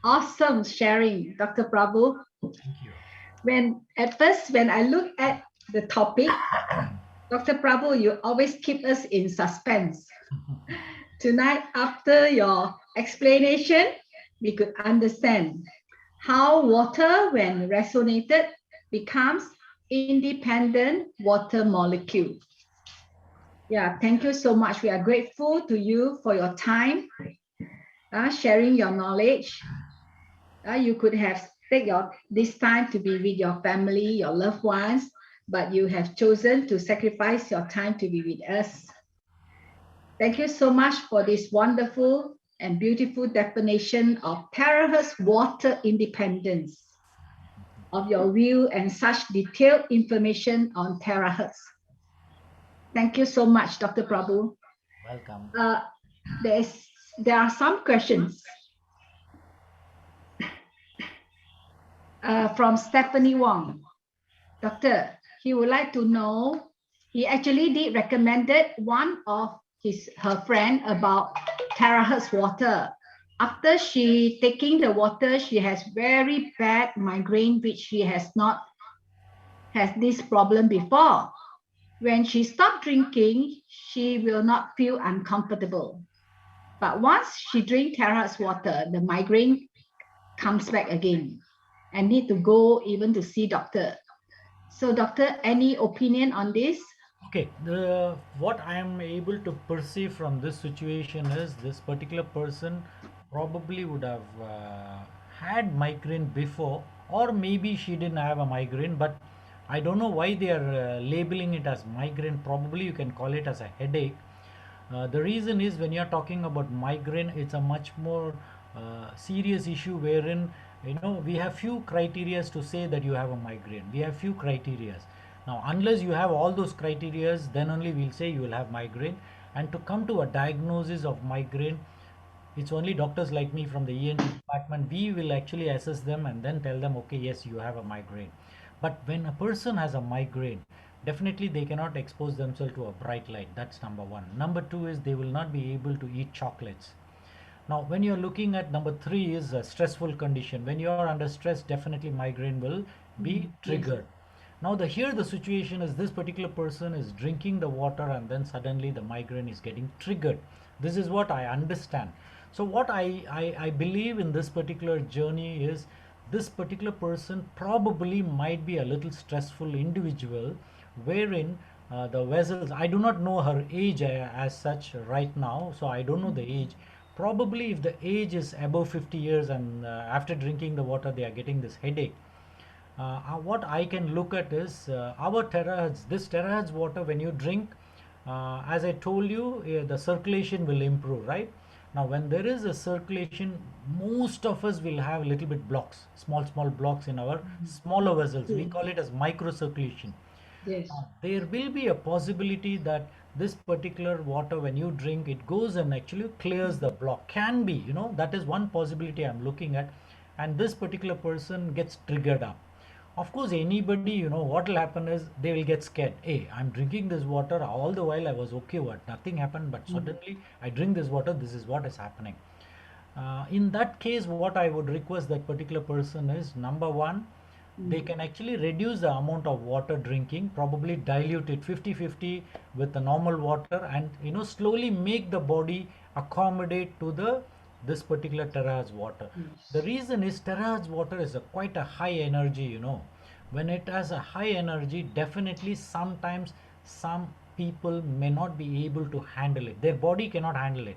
Awesome sharing, Dr. Prabhu. Thank you. At first, when I look at the topic, Dr. Prabhu, you always keep us in suspense. Tonight, after your explanation, we could understand how water, when resonated, becomes independent water molecule. Yeah, thank you so much. We are grateful to you for your time, sharing your knowledge. You could have taken this time to be with your family, your loved ones, but you have chosen to sacrifice your time to be with us. Thank you so much for this wonderful and beautiful definition of terahertz water independence, of your view and such detailed information on terahertz. Thank you so much, Dr. Prabhu. Welcome. There are some questions from Stephanie Wong. Doctor, he would like to know, he actually did recommended one of her friend about terahertz water. After she taking the water, she has very bad migraine, which she has not had this problem before. When she stopped drinking, she will not feel uncomfortable. But once she drink terahertz water, the migraine comes back again and need to go even to see doctor. So doctor, any opinion on this? Okay, what I am able to perceive from this situation is, this particular person probably would have had migraine before, or maybe she didn't have a migraine, but I don't know why they are labeling it as migraine. Probably you can call it as a headache. The reason is, when you are talking about migraine, it's a much more serious issue, wherein we have few criterias to say that you have a migraine. We have few criterias. Now, unless you have all those criterias, then only we'll say you will have migraine. And to come to a diagnosis of migraine, it's only doctors like me from the ENT department. We will actually assess them and then tell them, okay, yes, you have a migraine. But when a person has a migraine, definitely they cannot expose themselves to a bright light. That's number one. Number two is, they will not be able to eat chocolates. Now, when you're looking at number three is a stressful condition. When you are under stress, definitely migraine will be triggered. Now, here the situation is, this particular person is drinking the water and then suddenly the migraine is getting triggered. This is what I understand. So what I believe in this particular journey is, this particular person probably might be a little stressful individual, wherein the vessels, I do not know her age as such right now, so I don't know the age. Probably if the age is above 50 years and after drinking the water they are getting this headache, what I can look at is our terahertz, this terahertz water when you drink, as I told you, the circulation will improve, right? Now, when there is a circulation, most of us will have little bit blocks, small blocks in our smaller vessels. We call it as microcirculation. Yes. There will be a possibility that this particular water, when you drink, it goes and actually clears the block. Can be, that is one possibility I'm looking at, and this particular person gets triggered up. Of course, anybody, what will happen is they will get scared. Hey, I'm drinking this water. All the while I was okay, what? Nothing happened, but suddenly I drink this water. This is what is happening. In that case, what I would request that particular person is, number one, they can actually reduce the amount of water drinking, probably dilute it 50-50 with the normal water, and slowly make the body accommodate to this particular terahertz water. The reason is terahertz water is quite a high energy. When it has a high energy, definitely sometimes some people may not be able to handle it, their body cannot handle it.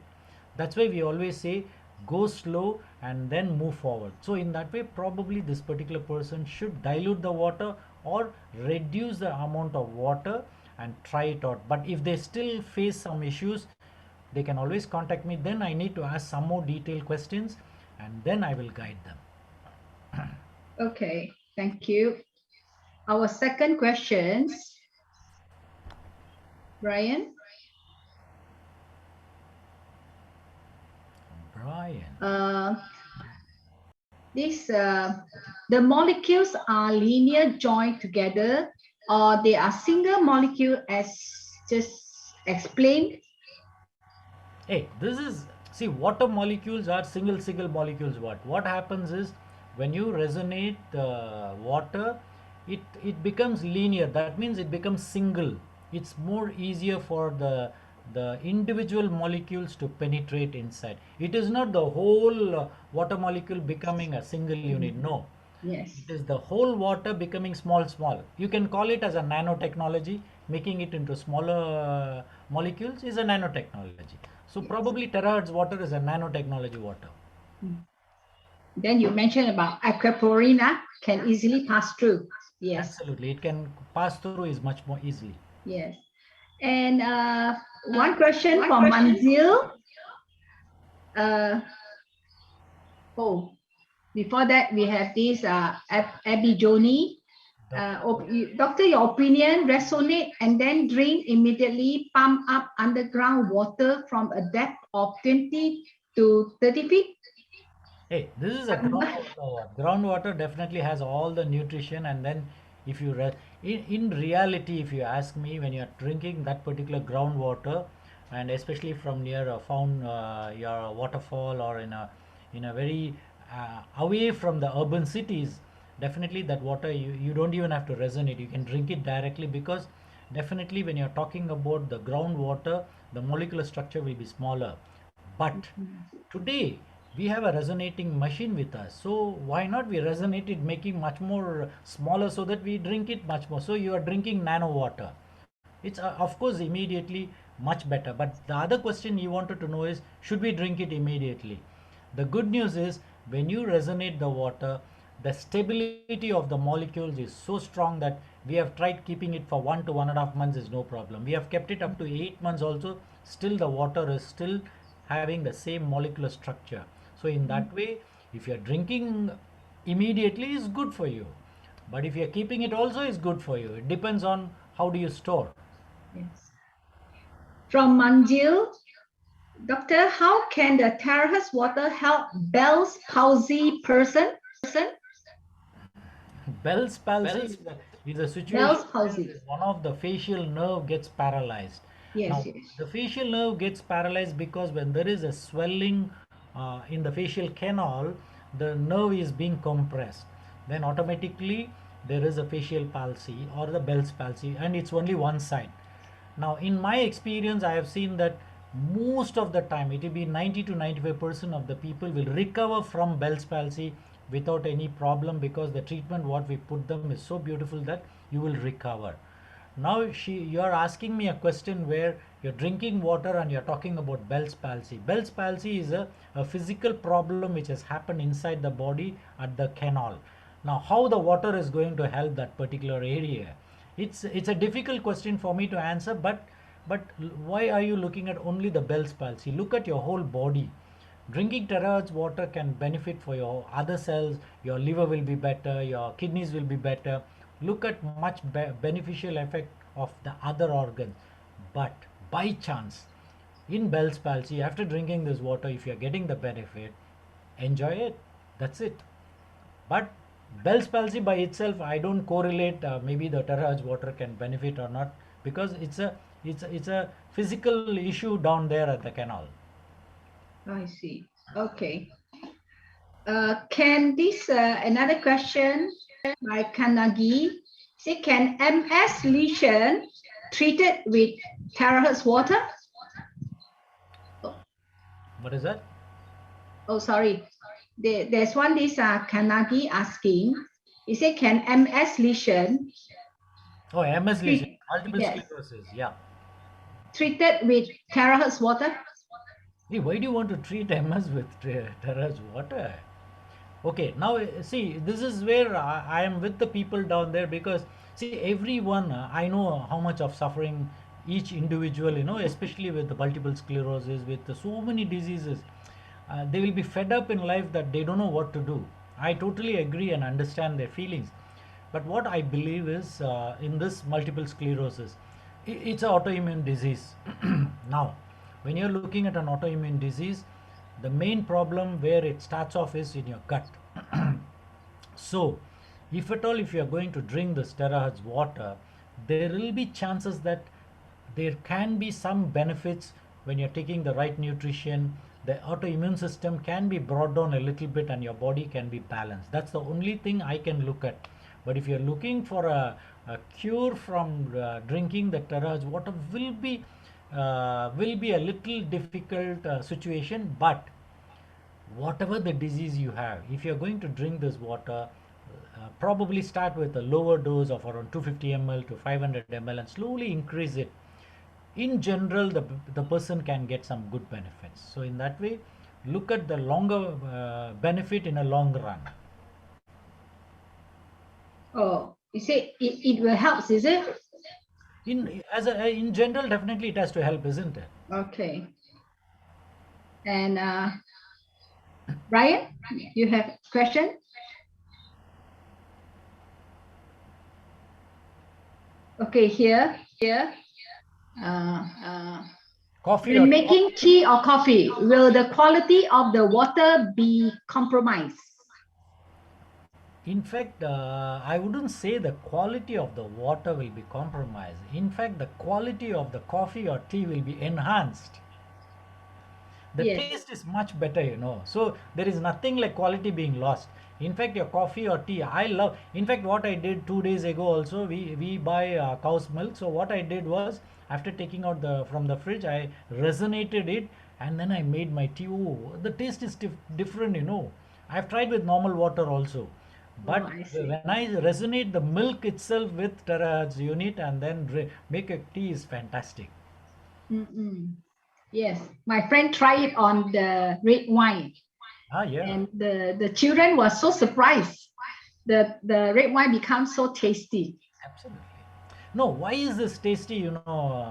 That's why we always say go slow and then move forward. So in that way, probably this particular person should dilute the water or reduce the amount of water and try it out. But if they still face some issues, they can always contact me. Then I need to ask some more detailed questions and then I will guide them. Okay, thank you. Our second question, Brian. Brian. The molecules are linear joined together, or they are single molecule as just explained. Hey, see, water molecules are single molecules. What happens is when you resonate water, it becomes linear. That means it becomes single. It's more easier for the individual molecules to penetrate inside. It is not the whole water molecule becoming a single unit. No. Yes. It is the whole water becoming small. You can call it as a nanotechnology. Making it into smaller molecules is a nanotechnology. So probably terahertz water is a nanotechnology water. Then you mentioned about aquaporina can easily pass through. Yes. Absolutely. It can pass through is much more easily. Yes. And one question from Manzil. Before that, we have this Abby Joni. Doctor, your opinion, resonate and then drain immediately, pump up underground water from a depth of 20 to 30 feet? Hey, this is a groundwater. Groundwater definitely has all the nutrition, and then if you in reality, if you ask me, when you are drinking that particular groundwater, and especially from near a your waterfall or in a very away from the urban cities, definitely that water you don't even have to resonate. You can drink it directly because definitely when you're talking about the groundwater, the molecular structure will be smaller. But today we have a resonating machine with us, so why not we resonate it, making much more smaller so that we drink it much more. So you are drinking nano water. It's of course immediately much better. But the other question you wanted to know is, should we drink it immediately? The good news is when you resonate the water, the stability of the molecules is so strong that we have tried keeping it for 1 to 1.5 months is no problem. We have kept it up to 8 months also, still the water is still having the same molecular structure. So in that way, if you are drinking immediately, is good for you. But if you are keeping it also, is good for you. It depends on how do you store. Yes. From Manjil, Doctor, how can the terahertz water help Bell's palsy person? Bell's palsy is a situation Bell's palsy. where one of the facial nerve gets paralyzed. Yes, Now, yes. the facial nerve gets paralyzed because when there is a swelling in the facial canal, the nerve is being compressed. Then automatically there is a facial palsy or the Bell's palsy, and it's only one side. Now, in my experience, I have seen that most of the time, it will be 90 to 95% of the people will recover from Bell's palsy without any problem, because the treatment what we put them is so beautiful that you will recover. Now you are asking me a question where you're drinking water and you're talking about Bell's palsy. Bell's palsy is a physical problem which has happened inside the body at the canal. Now, how the water is going to help that particular area? It's a difficult question for me to answer, but why are you looking at only the Bell's palsy? Look at your whole body. Drinking terahertz water can benefit for your other cells. Your liver will be better, your kidneys will be better. Look at much beneficial effect of the other organs. But by chance, in Bell's palsy, after drinking this water, if you are getting the benefit, enjoy it. That's it. But Bell's palsy by itself, I don't correlate. Maybe the terahertz water can benefit or not, because it's a physical issue down there at the canal. I see. Okay. Can this another question by Kanagi say, can MS lesion treated with terahertz water? What is that? Oh, sorry. There's one, this Kanagi asking. He said, can MS lesion Oh, MS lesion, treat- multiple yes, sclerosis. Yeah. treated with terahertz water? Hey, why do you want to treat MS with terahertz water? Okay, now see, this is where I am with the people down there, because see, everyone, I know how much of suffering each individual, especially with the multiple sclerosis, with so many diseases, they will be fed up in life that they don't know what to do. I totally agree and understand their feelings. But what I believe is, in this multiple sclerosis, it's an autoimmune disease. Now, when you're looking at an autoimmune disease, the main problem where it starts off is in your gut. So, if at all, if you are going to drink this terahertz water, there will be chances that there can be some benefits when you're taking the right nutrition. The autoimmune system can be brought down a little bit and your body can be balanced. That's the only thing I can look at. But if you're looking for a cure from drinking the terahertz water, will be a little difficult situation. But whatever the disease you have, if you're going to drink this water, probably start with a lower dose of around 250 ml to 500 ml and slowly increase it. In general, the person can get some good benefits. So in that way, look at the longer benefit in a long run. Oh, you say it will help, is it? In general, definitely it has to help, isn't it? Okay. And Brian, you have question? Okay, here. Coffee When or making tea or coffee, will the quality of the water be compromised? In fact, I wouldn't say the quality of the water will be compromised. In fact, the quality of the coffee or tea will be enhanced. The Yes. taste is much better. So there is nothing like quality being lost. In fact, your coffee or tea, I love. In fact, what I did 2 days ago also, we buy cow's milk. So what I did was, after taking out from the fridge, I resonated it and then I made my tea. Oh, the taste is different. I've tried with normal water also. But I see. when I resonate the milk itself with terahertz unit and then make a tea is fantastic. Yes, my friend tried it on the red wine. Yeah. And the children were so surprised. The red wine becomes so tasty. Absolutely. No, why is this tasty,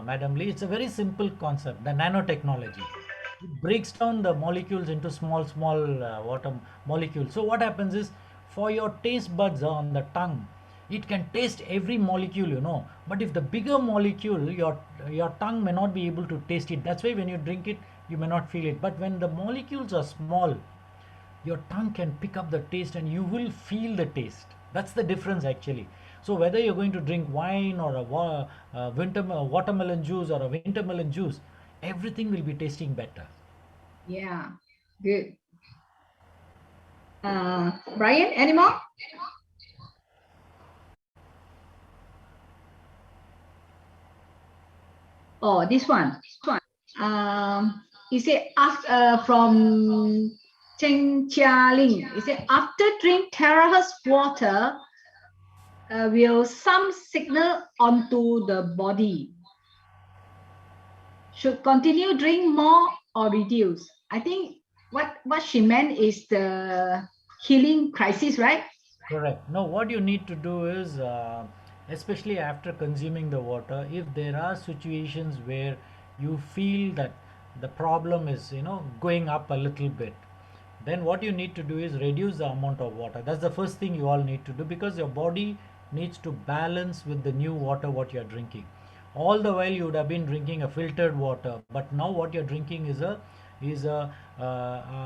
Madam Lee? It's a very simple concept, the nanotechnology. It breaks down the molecules into small water molecules. So what happens is, for your taste buds on the tongue, it can taste every molecule. But if the bigger molecule, your tongue may not be able to taste it. That's why when you drink it, you may not feel it. But when the molecules are small, your tongue can pick up the taste and you will feel the taste. That's the difference actually. So whether you're going to drink wine or a watermelon juice or a wintermelon juice, everything will be tasting better. Yeah, good. Brian, any more? Oh, this one. He said, ask from Cheng Chia Ling. He said, after drink terahertz water, will some signal onto the body. Should continue drink more or reduce? I think what she meant is the healing crisis, right? Correct. Now, what you need to do is, especially after consuming the water, if there are situations where you feel that the problem is, going up a little bit, then what you need to do is reduce the amount of water. That's the first thing you all need to do, because your body needs to balance with the new water what you are drinking. All the while you would have been drinking a filtered water, but now what you're drinking is a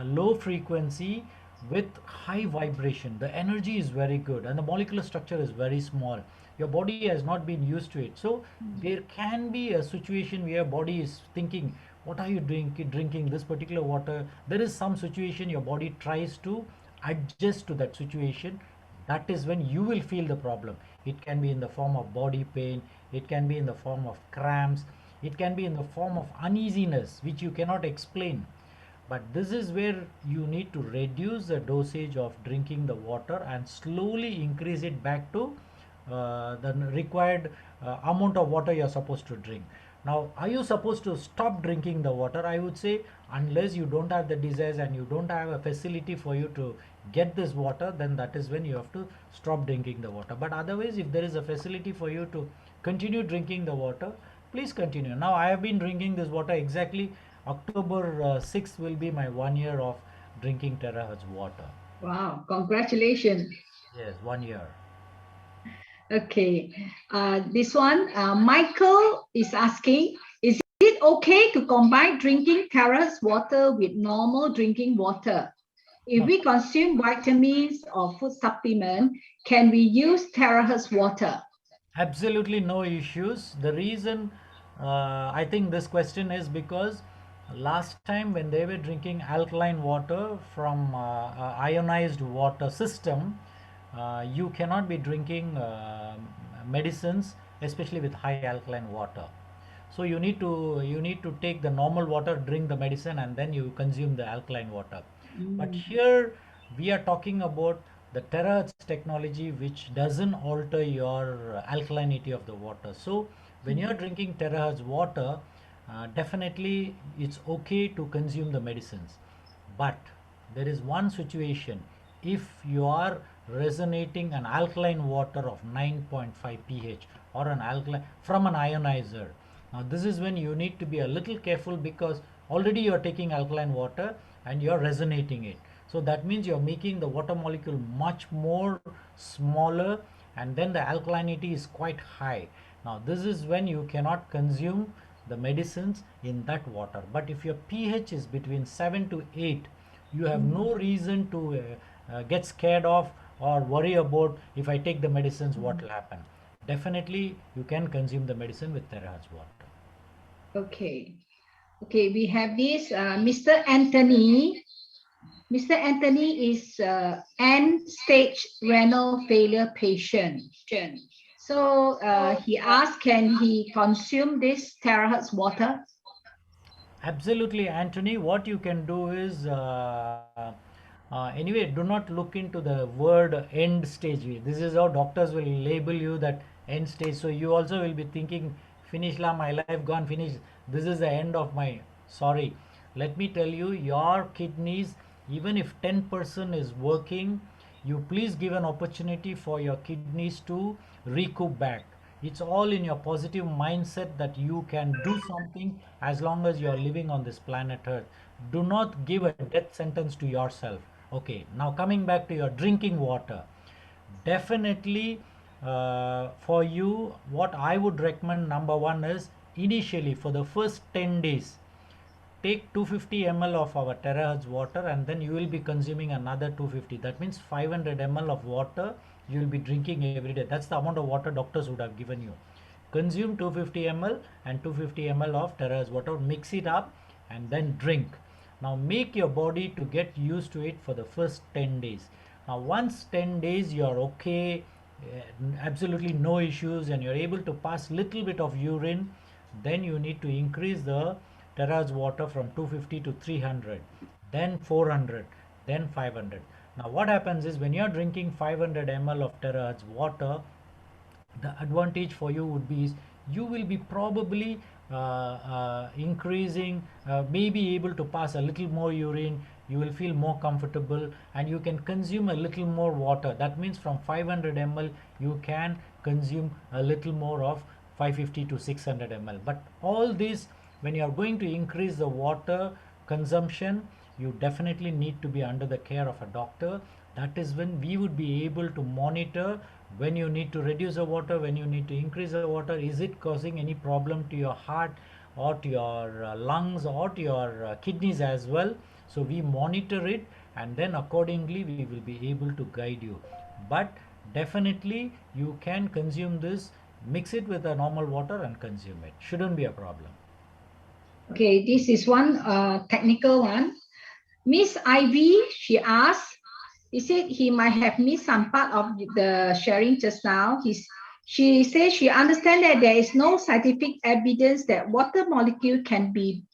low frequency with high vibration. The energy is very good and the molecular structure is very small. Your body has not been used to it, so there can be a situation where body is thinking, what are you doing drinking this particular water? There is some situation your body tries to adjust to that situation. That is when you will feel the problem. It can be in the form of body pain, it can be in the form of cramps, it can be in the form of uneasiness which you cannot explain. But this is where you need to reduce the dosage of drinking the water and slowly increase it back to the required amount of water you're supposed to drink. Now, are you supposed to stop drinking the water? I would say, unless you don't have the desires and you don't have a facility for you to get this water, then that is when you have to stop drinking the water. But otherwise, if there is a facility for you to continue drinking the water, please continue. Now, I have been drinking this water exactly. October 6th will be my 1 year of drinking terahertz water. Wow, congratulations. Yes, 1 year. Okay, this one, Michael is asking, is it okay to combine drinking terahertz water with normal drinking water? If we consume vitamins or food supplement, can we use terahertz water? Absolutely no issues. The reason I think this question is because last time when they were drinking alkaline water from ionized water system, you cannot be drinking medicines, especially with high alkaline water. So you need to take the normal water, drink the medicine, and then you consume the alkaline water. But here we are talking about the terahertz technology, which doesn't alter your alkalinity of the water. So when you are drinking terahertz water, definitely it's okay to consume the medicines. But there is one situation: if you are resonating an alkaline water of 9.5 pH or an alkaline from an ionizer, now this is when you need to be a little careful, because already you are taking alkaline water and you are resonating it. So that means you are making the water molecule much more smaller, and then the alkalinity is quite high. Now this is when you cannot consume the medicines in that water. But if your pH is between 7 to 8, you have no reason to get scared of or worry about, if I take the medicines what will happen. Definitely you can consume the medicine with terahertz water. Okay. Okay, we have this Mr. Anthony. Mr. Anthony is end stage renal failure patient. So he asked, can he consume this terahertz water? Absolutely, Anthony. What you can do is, anyway, do not look into the word end stage. This is how doctors will label you, that end stage. So you also will be thinking, finish la, my life gone, finish. This is the end of my. Sorry. Let me tell you, your kidneys, even if 10% is working, you please give an opportunity for your kidneys to recoup back. It's all in your positive mindset that you can do something as long as you are living on this planet Earth. Do not give a death sentence to yourself. Okay, now coming back to your drinking water. Definitely, for you, what I would recommend, number one, is initially for the first 10 days, take 250 ml of our terahertz water, and then you will be consuming another 250. That means 500 ml of water you will be drinking every day. That's the amount of water doctors would have given you. Consume 250 ml and 250 ml of terahertz water, mix it up, and then drink. Now make your body to get used to it for the first 10 days. Now once 10 days you are okay, absolutely no issues, and you're able to pass little bit of urine, then you need to increase the terahertz water from 250 to 300, then 400, then 500. Now what happens is, when you're drinking 500 ml of terahertz water, the advantage for you would be is you will be probably increasing, maybe able to pass a little more urine, you will feel more comfortable, and you can consume a little more water. That means from 500 ml you can consume a little more of 550 to 600 ml. But all this, when you are going to increase the water consumption, you definitely need to be under the care of a doctor. That is when we would be able to monitor when you need to reduce the water, when you need to increase the water. Is it causing any problem to your heart or to your lungs or to your kidneys as well? So we monitor it, and then accordingly we will be able to guide you. But definitely you can consume this, mix it with the normal water and consume it. Shouldn't be a problem. Okay, this is one technical one. Miss Ivy, she asked, he said he might have missed some part of the sharing just now. She says she understands that there is no scientific evidence that water molecule can be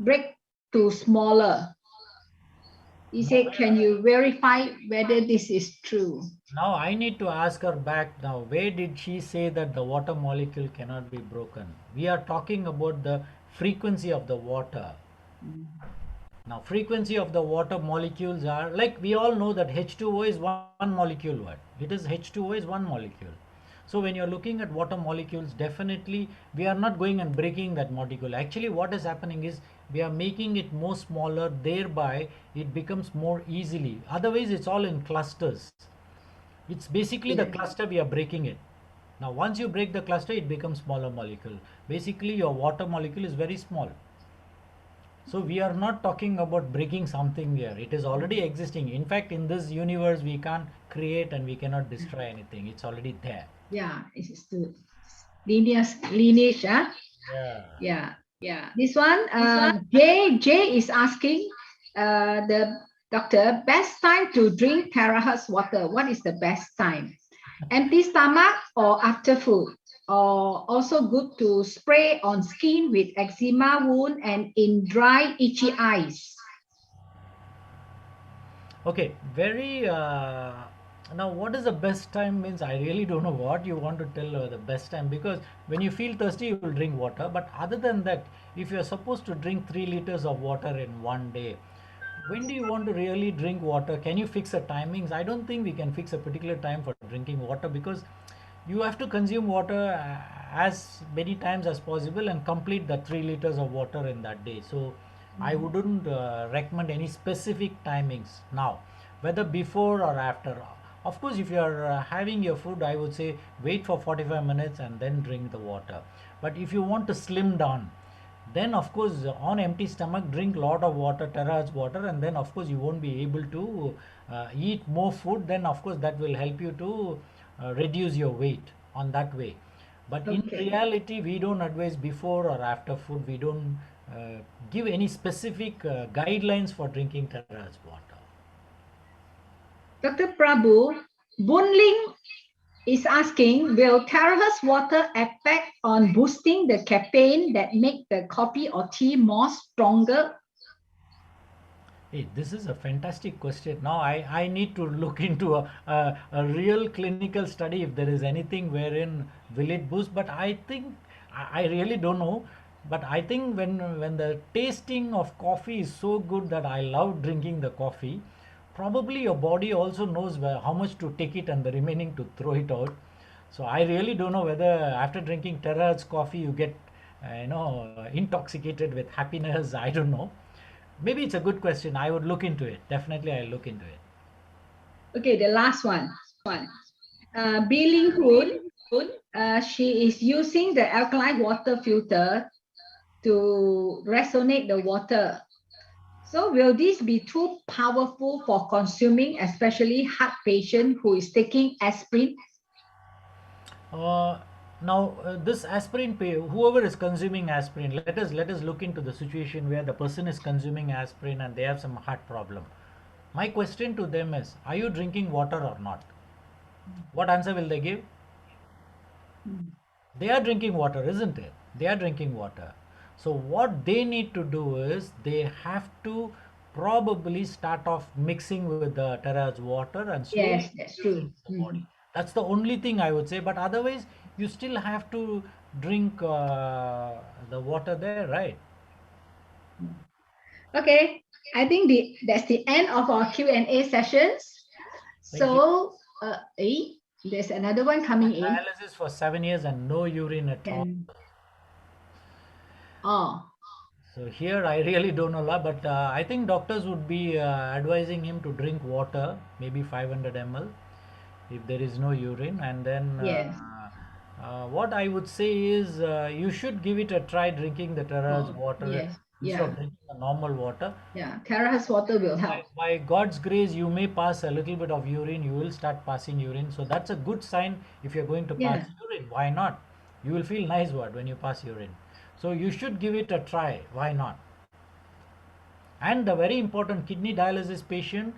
break to smaller. He said, can you verify whether this is true? Now I need to ask her back now. Where did she say that the water molecule cannot be broken? We are talking about the frequency of the water. Now frequency of the water molecules are like we all know that H2O is one molecule. What it is, H2O is one molecule. So when you're looking at water molecules, definitely we are not going and breaking that molecule. Actually what is happening is we are making it more smaller, thereby it becomes more easily. Otherwise it's all in clusters. It's basically the cluster we are breaking it. Now once you break the cluster, it becomes smaller molecule. Basically your water molecule is very small. So we are not talking about breaking something here. It is already existing. In fact, in this universe, we can't create and we cannot destroy anything. It's already there. Yeah, it's the lineage, huh? Yeah. This one, Jay is asking the doctor, best time to drink terahertz water. What is the best time? Empty stomach or after food? Or also good to spray on skin with eczema wound and in dry, itchy eyes. Okay, very. Now, what is the best time means? I really don't know what you want to tell the best time, because when you feel thirsty, you will drink water. But other than that, if you are supposed to drink 3 liters of water in one day, when do you want to really drink water? Can you fix a timings? I don't think we can fix a particular time for drinking water, because you have to consume water as many times as possible and complete the 3 liters of water in that day. So I wouldn't recommend any specific timings now, whether before or after. Of course, if you are having your food, I would say wait for 45 minutes and then drink the water. But if you want to slim down, then of course on empty stomach drink lot of water, terahertz water, and then of course you won't be able to eat more food. Then of course that will help you to reduce your weight on that way. But in reality, we don't advise before or after food. We don't give any specific guidelines for drinking terahertz water. Dr. Prabhu, Bunling is asking, will terahertz water affect on boosting the caffeine that make the coffee or tea more stronger? Hey, this is a fantastic question. Now I need to look into a real clinical study if there is anything wherein will it boost. But I think I really don't know. But I think when the tasting of coffee is so good that I love drinking the coffee, probably your body also knows how much to take it and the remaining to throw it out. So I really don't know whether after drinking terahertz coffee you get intoxicated with happiness. I don't know. Maybe it's a good question. I would look into it. Definitely, I'll look into it. Okay, the last one. Billing Hoon, she is using the alkaline water filter to resonate the water. So will this be too powerful for consuming, especially heart patient who is taking aspirin? This aspirin, whoever is consuming aspirin, let us look into the situation where the person is consuming aspirin and they have some heart problem. My question to them is, are you drinking water or not? What answer will they give? They are drinking water, isn't it? They are drinking water. So what they need to do is they have to probably start off mixing with the terahertz water and slowly Yes, that's true. the body. That's the only thing I would say. But otherwise, you still have to drink the water there, right? Okay, I think that's the end of our Q&A sessions. Thank you. So, there's another one coming in. Dialysis for 7 years and no urine at all. Oh, So here I really don't know lot, but I think doctors would be advising him to drink water, maybe 500 ml, if there is no urine. And then yes. what I would say is you should give it a try drinking the Tara's water Yes. instead Yeah. of drinking the normal water. Yeah. Tara's water will help. By God's grace, you may pass a little bit of urine. You will start passing urine. So that's a good sign if you're going to pass urine. Why not? You will feel nice when you pass urine. So you should give it a try. Why not? And the very important kidney dialysis patient,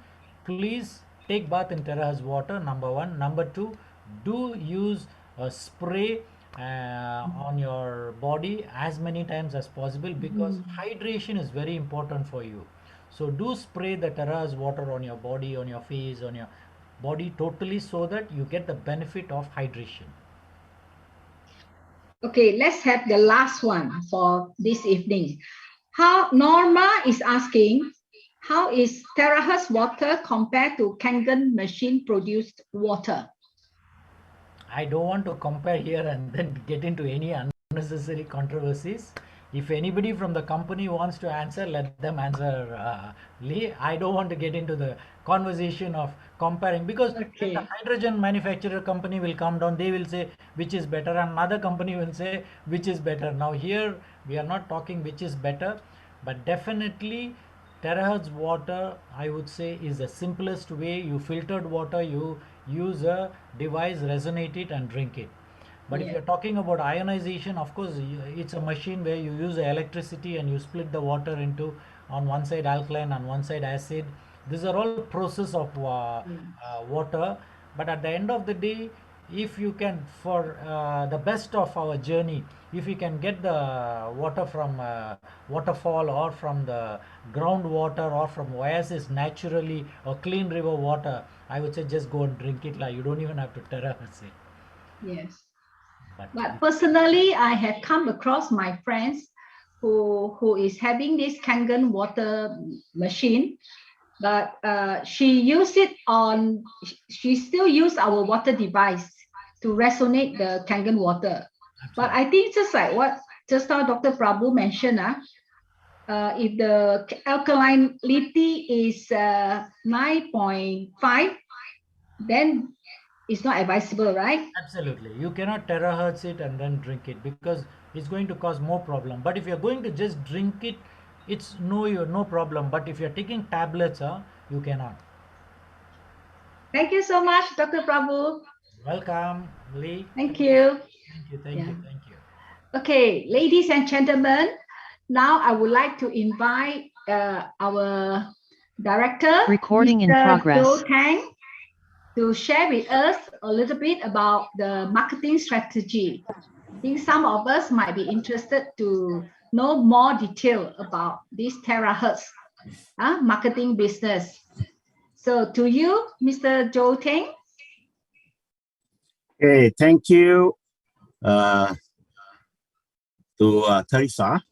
please take bath in Tara's water, number one. Number two, do use a spray on your body as many times as possible, because hydration is very important for you. So do spray the Tara's water on your body, on your face, on your body totally, so that you get the benefit of hydration. Okay, let's have the last one for this evening. How Norma is asking, how is terahertz water compared to Kangen machine produced water? I don't want to compare here and then get into any unnecessary controversies. If anybody from the company wants to answer, let them answer. Lee, I don't want to get into the conversation of comparing, because then the hydrogen manufacturer company will come down. They will say which is better, and another company will say which is better. Now here we are not talking which is better, but definitely terahertz water, I would say, is the simplest way. You filtered water, you use a device, resonate it and drink it. But if you're talking about ionization, of course, it's a machine where you use electricity and you split the water into, on one side alkaline, on one side acid. These are all process of water. But at the end of the day, if you can, for the best of our journey, if you can get the water from waterfall or from the groundwater or from oasis naturally, or clean river water, I would say just go and drink it. Like, you don't even have to terrace it. Yes. But personally, I have come across my friends who is having this Kangen water machine, but she still use our water device to resonate the Kangen water. Absolutely. But I think just like what just now Dr. Prabhu mentioned, if the alkalinity is 9.5, then it's not advisable, right? Absolutely. You cannot terahertz it and then drink it, because it's going to cause more problem. But if you're going to just drink it, it's no problem. But if you're taking tablets, you cannot. Thank you so much, Dr. Prabhu. Welcome, Lee. Thank you. Thank you. Okay, ladies and gentlemen, now I would like to invite our director, Recording in progress. Joe Tang, to share with us a little bit about the marketing strategy. I think some of us might be interested to know more detail about this terahertz marketing business. So to you, Mr. Joe Tang. Okay, thank you to Teresa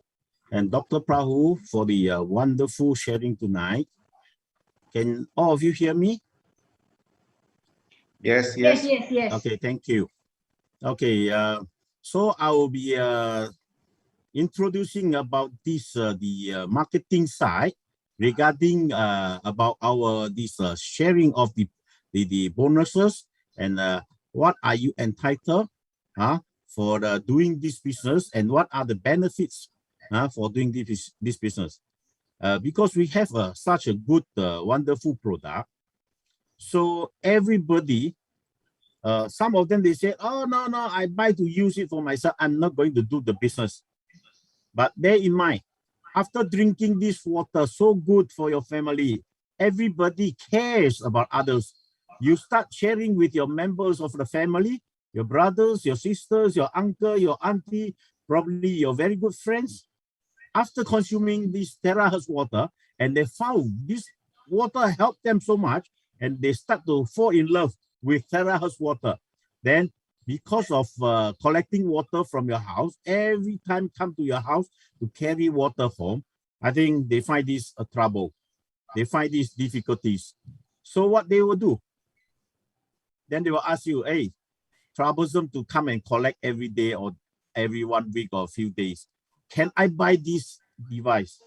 and Dr. Prabhu for the wonderful sharing tonight. Can all of you hear me? Yes. Okay, thank you. Okay, so I will be introducing about this the marketing side regarding about our sharing of the bonuses and what are you entitled for doing this business, and what are the benefits for doing this business, because we have such a good wonderful product. So everybody, some of them, they say, oh no, I buy to use it for myself, I'm not going to do the business. But bear in mind, after drinking this water, so good for your family, everybody cares about others. You start sharing with your members of the family, your brothers, your sisters, your uncle, your auntie, probably your very good friends. After consuming this terahertz water, and they found this water helped them so much, and they start to fall in love with terahertz water. Then because of collecting water from your house, every time come to your house to carry water home, I think they find this a trouble. They find these difficulties. So what they will do, then they will ask you, hey, troublesome to come and collect every day or every 1 week or a few days. Can I buy this device?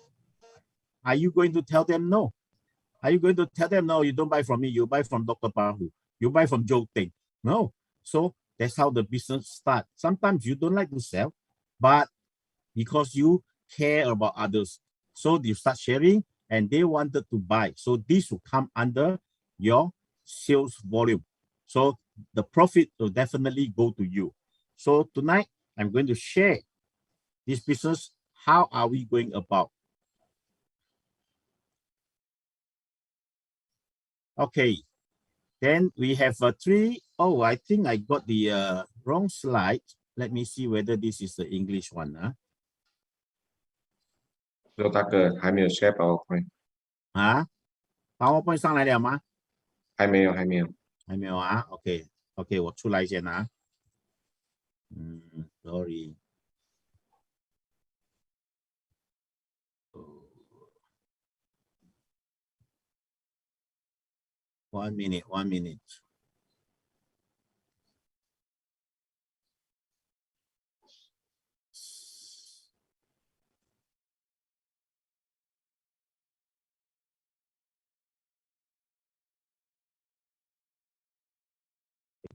Are you going to tell them no? Are you going to tell them, no, you don't buy from me, you buy from Dr. Prabhu, you buy from Joe Ting? No. So that's how the business starts. Sometimes you don't like to sell, but because you care about others. So you start sharing and they wanted to buy. So this will come under your sales volume. So the profit will definitely go to you. So tonight, I'm going to share this business. How are we going about? Okay, then we have three. Oh, I think I got the wrong slide. Let me see whether this is the English one. 说大哥还没有 share PowerPoint， 啊 ，PowerPoint 上来了吗？还没有，还没有。还没有啊 ？OK， 我出来先啊。Sorry。1 minute, 1 minute. "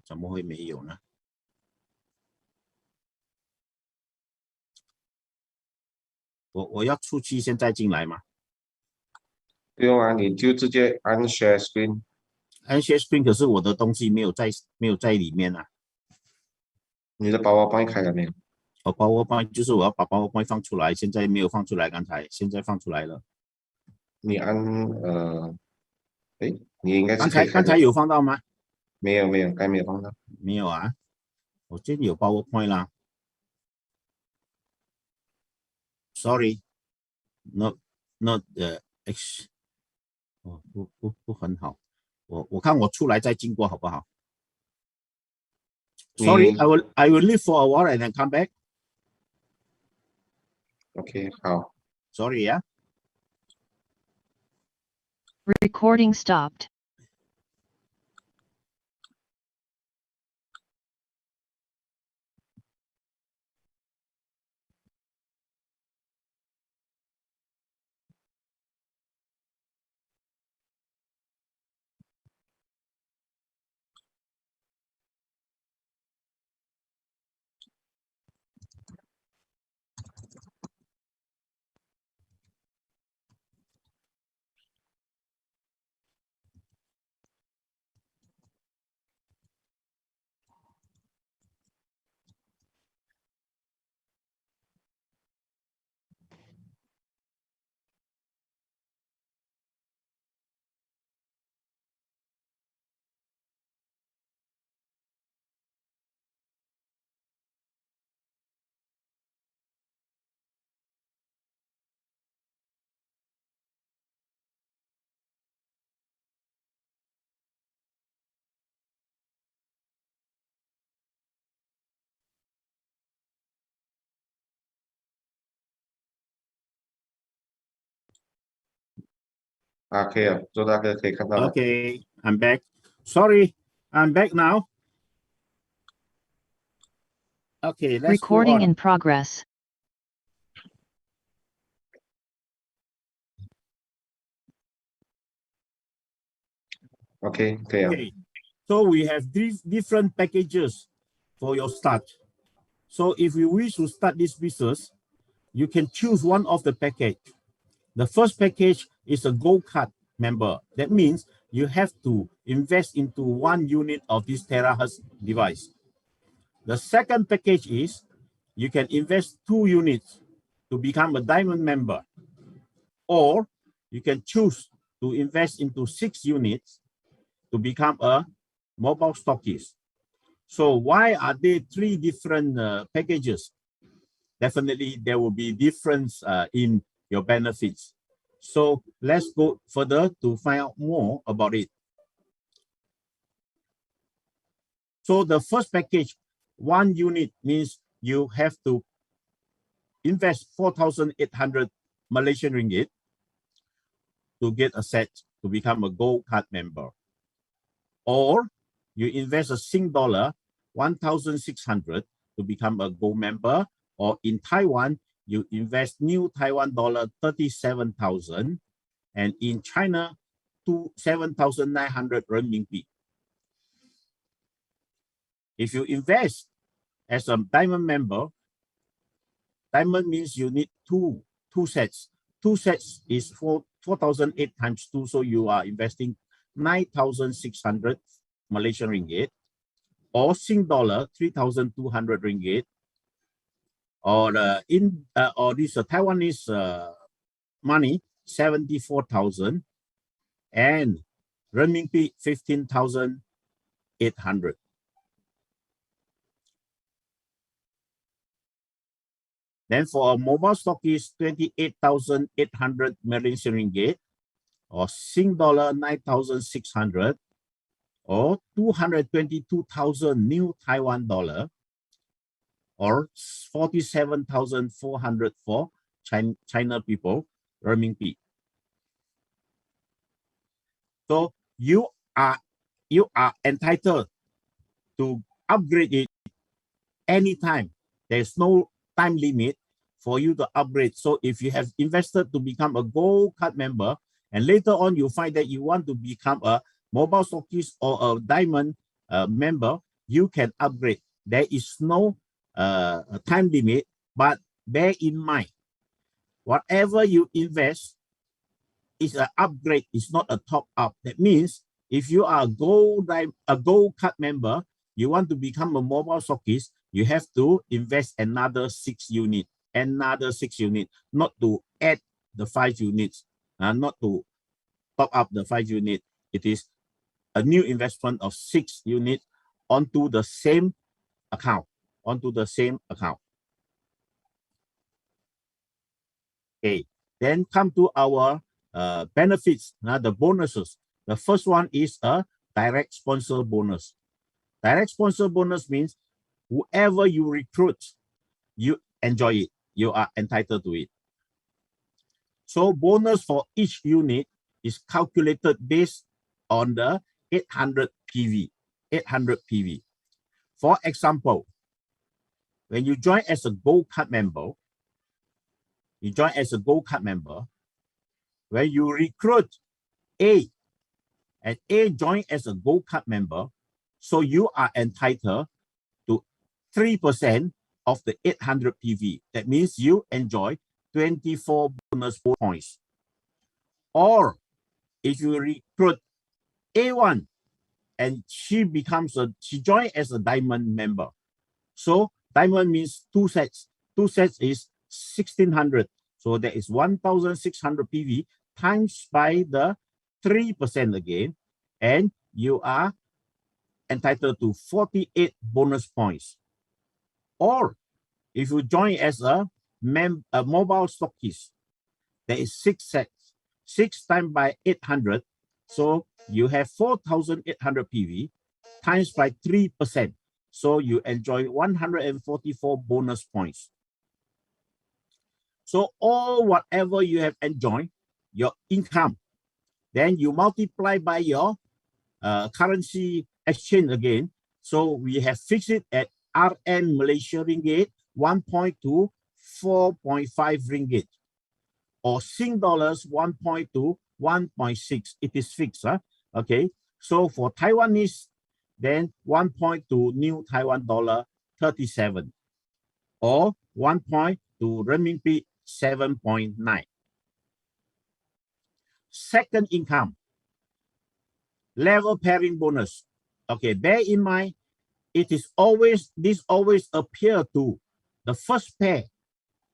怎么会没有呢？我要出去现在进来吗？不用啊，你就直接按 share screen。按 share screen， 可是我的东西没有在里面啊。你的 PowerPoint 开了没有？我 PowerPoint 就是我要把 PowerPoint 放出来，现在没有放出来，现在放出来了。你按你应该是可以刚才有放到吗？没有，刚没有放到。没有啊，我这里有 PowerPoint 啦。Sorry, not X。不很好。我看我出来再经过好不好 ？Sorry, I will leave for a while and then come back. OK， 好。Sorry 呀。Recording stopped.可以了，周大哥可以看到了。Okay, I'm back. Sorry, I'm back now. Okay, let's go Recording on. in progress. OK， 可以了。Okay, so we have different packages for your start. So if you wish to start this business, you can choose one of the package. The first package is a gold card member. That means you have to invest into 1 unit of this terahertz device. The second package is you can invest 2 units to become a diamond member, or you can choose to invest into 6 units to become a mobile stockist. So why are there 3 different packages? Definitely there will be difference in your benefits. So let's go further to find out more about it. So the first package, 1 unit means you have to invest 4,800 Malaysian ringgit to get a set to become a gold card member. Or you invest a Sing dollar, 1,600 to become a gold member. Or in Taiwan, you invest new Taiwan dollar 37,000, and in China, 7,900 renminbi. If you invest as a diamond member, diamond means you need two sets. 2 sets is 4,008 times 2, so you are investing 9,600 Malaysian ringgit, or Sing dollar 3,200 ringgit, or this Taiwanese money 74,000, and renminbi 15,800. Then for a mobile stock is 28,800 Malaysian ringgit, or Sing dollar 9,600, or 222,000 new Taiwan dollar, or 47,400 for China people renminbi. So you are entitled to upgrade it anytime. There's no time limit for you to upgrade. So if you have invested to become a gold card member, and later on you find that you want to become a mobile stockist or a diamond member, you can upgrade. There is no time limit, but bear in mind, whatever you invest is an upgrade, it's not a top up. That means if you are a gold card member, you want to become a mobile stockist, you have to invest another 6 units, not to add the 5 units, not to top up the 5 units. It is a new investment of 6 units onto the same account, Okay, then come to our benefits, the bonuses. The first one is a direct sponsor bonus. Direct sponsor bonus means whoever you recruit, you enjoy it. You are entitled to it. So bonus for each unit is calculated based on the 800 PV. For example, when you join as a gold card member, when you recruit A, and A join as a gold card member, so you are entitled to 3% of the 800 PV. That means you enjoy 24 bonus points. Or if you recruit A1 and she joins as a diamond member. So diamond means 2 sets. 2 sets is 1,600. So that is 1,600 PV times by the 3% again, and you are entitled to 48 bonus points. Or if you join as a mobile stockist, there is 6 sets, 6 times by 800. So you have 4,800 PV times by 3%. So you enjoy 144 bonus points. So all whatever you have enjoyed, your income, then you multiply by your currency exchange again. So we have fixed it at RN Malaysia ringgit 1.2 4.5 ringgit, or Sing dollars 1.2 1.6. It is fixed. Okay. So for Taiwanese, then 1.2 new Taiwan dollar 37, or 1.2 renminbi 7.9. Second income, level pairing bonus. Okay, bear in mind, this always appear to the first pair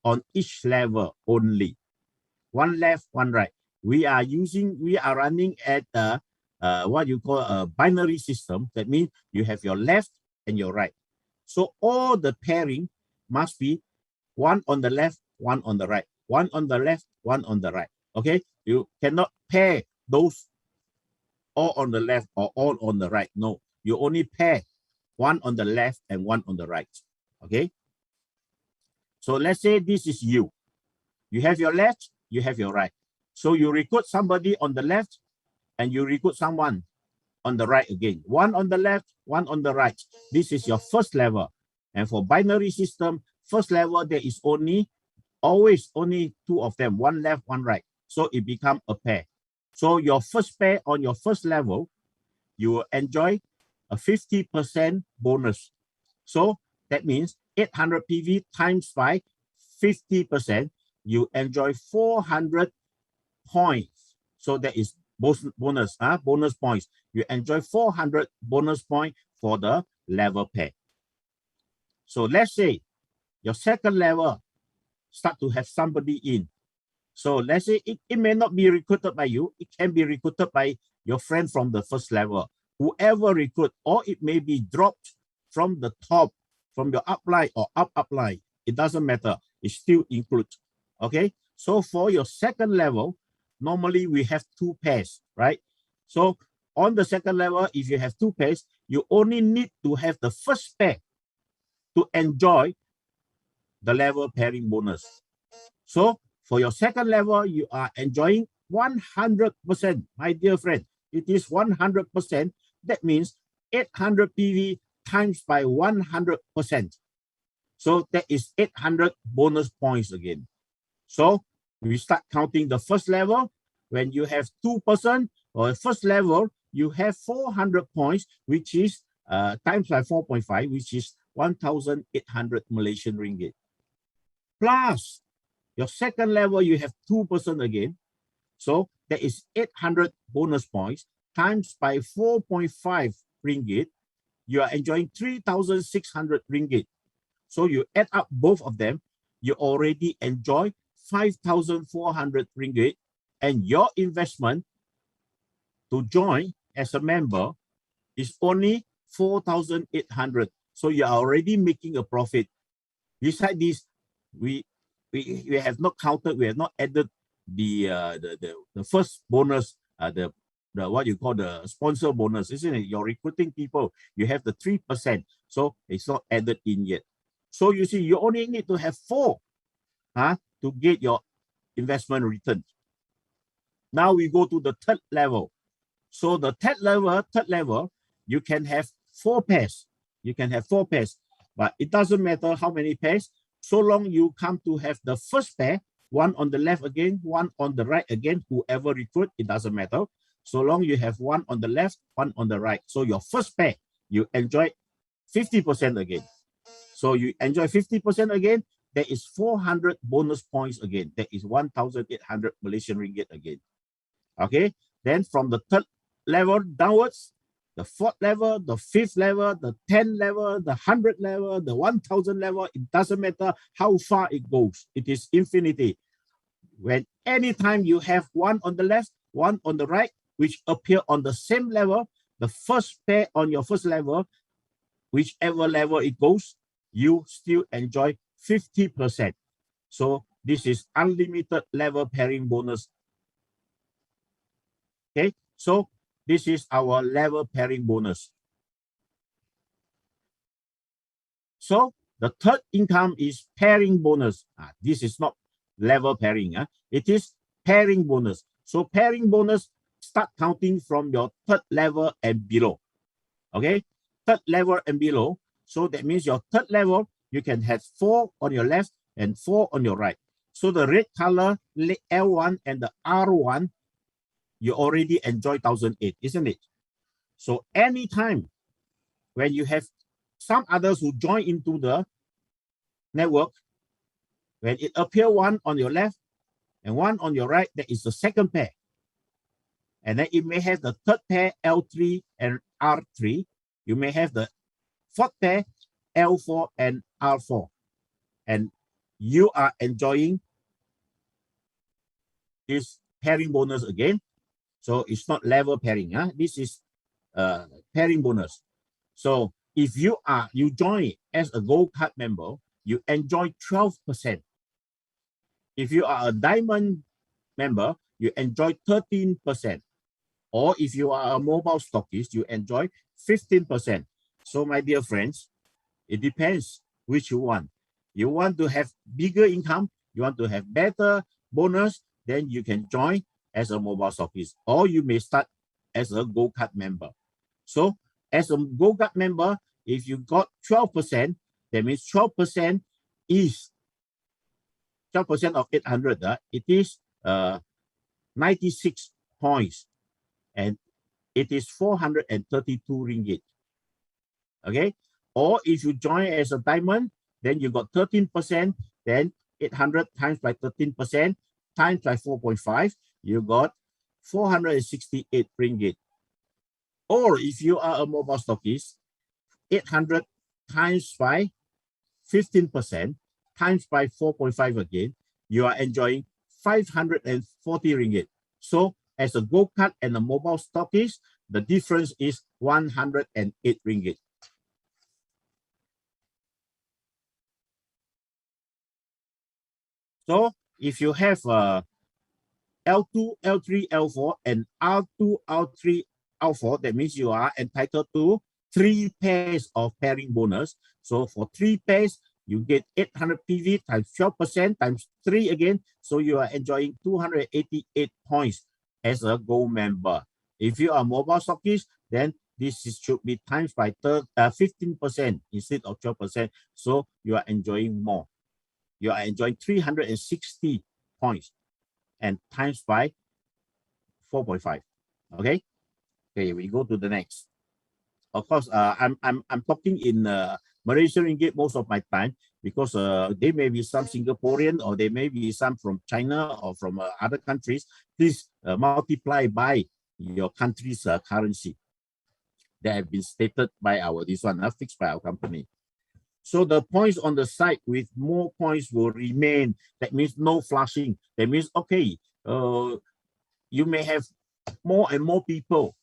on each level only. One left, one right. We are running at what you call a binary system. That means you have your left and your right. So all the pairing must be one on the left, one on the right, one on the left, one on the right. Okay, you cannot pair those all on the left or all on the right. No, you only pair one on the left and one on the right. Okay. So let's say this is you. You have your left, you have your right. So you recruit somebody on the left and you recruit someone on the right again. One on the left, one on the right. This is your first level. And for binary system, first level, there is always only two of them, one left, one right. So it becomes a pair. So your first pair on your first level, you will enjoy a 50% bonus. So that means 800 PV times by 50%, you enjoy 400 points. So that is bonus points. You enjoy 400 bonus points for the level pair. So let's say your second level start to have somebody in. So let's say it may not be recruited by you. It can be recruited by your friend from the first level. Whoever recruit, or it may be dropped from the top, from your upline or upline. It doesn't matter. It still includes. Okay. So for your second level, normally we have two pairs, right? So on the second level, if you have two pairs, you only need to have the first pair to enjoy the level pairing bonus. So for your second level, you are enjoying 100%, my dear friend. It is 100%. That means 800 PV times by 100%. So that is 800 bonus points again. So we start counting the first level. When you have 2% or first level, you have 400 points, which is times by 4.5, which is 1,800 Malaysian ringgit. Plus your second level, you have 2% again. So that is 800 bonus points times by 4.5 ringgit. You are enjoying 3,600 ringgit. So you add up both of them, you already enjoy 5,400 ringgit, and your investment to join as a member is only 4,800. So you are already making a profit. Besides this, we have not counted, we have not added the first bonus, the what you call the sponsor bonus, isn't it? You're recruiting people, you have the 3%, so it's not added in yet. So you see, you only need to have 4 to get your investment return. Now we go to the third level. So the third level, you can have 4 pairs. You can have 4 pairs, but it doesn't matter how many pairs, so long you come to have the first pair, one on the left again, one on the right again, whoever recruit, it doesn't matter. So long you have one on the left, one on the right. So your first pair, you enjoy 50% again. So you enjoy 50% again, there is 400 bonus points again. That is 1,800 Malaysian ringgit again. Okay, then from the third level downwards, the 4th level, the 5th level, the 10th level, the 100th level, the 1,000 level, it doesn't matter how far it goes. It is infinity. When anytime you have one on the left, one on the right, which appear on the same level, the first pair on your first level, whichever level it goes, you still enjoy 50%. So this is unlimited level pairing bonus. Okay, so this is our level pairing bonus. So the third income is pairing bonus. This is not level pairing. It is pairing bonus. So pairing bonus start counting from your third level and below. Okay, third level and below. So that means your third level, you can have 4 on your left and 4 on your right. So the red color L1 and the R1, you already enjoy 1,008, isn't it? So anytime when you have some others who join into the network, when it appear one on your left and one on your right, that is the second pair. And then it may have the third pair, L3 and R3. You may have the 4th pair, L4 and R4. And you are enjoying this pairing bonus again. So it's not level pairing. This is pairing bonus. So if you join as a gold card member, you enjoy 12%. If you are a diamond member, you enjoy 13%. Or if you are a mobile stockist, you enjoy 15%. So my dear friends, it depends which you want. You want to have bigger income, you want to have better bonus, then you can join as a mobile stockist, or you may start as a Gold Card member. So as a Gold Card member, if you got 12%, that means 12% is 12% of 800. It is 96 points, and it is 432 ringgit. Okay, or if you join as a diamond, then you got 13%, then 800 times by 13% times by 4.5, you got 468 ringgit. Or if you are a mobile stockist, 800 times by 15% times by 4.5 again, you are enjoying 540 ringgit. So as a Gold Card and a mobile stockist, the difference is 108 ringgit. So if you have L2, L3, L4, and R2, R3, R4, that means you are entitled to 3 pairs of pairing bonus. So for 3 pairs, you get 800 PV times 12% times 3 again. So you are enjoying 288 points as a Gold member. If you are mobile stockist, then this should be times by 15% instead of 12%. So you are enjoying more. You are enjoying 360 points and times by 4.5. Okay. Okay, we go to the next. Of course, I'm talking in Malaysian ringgit most of my time, because there may be some Singaporean, or there may be some from China or from other countries. Please multiply by your country's currency that have been stated by fixed by our company. So the points on the side with more points will remain. That means no flushing. That means, okay, you may have more and more people,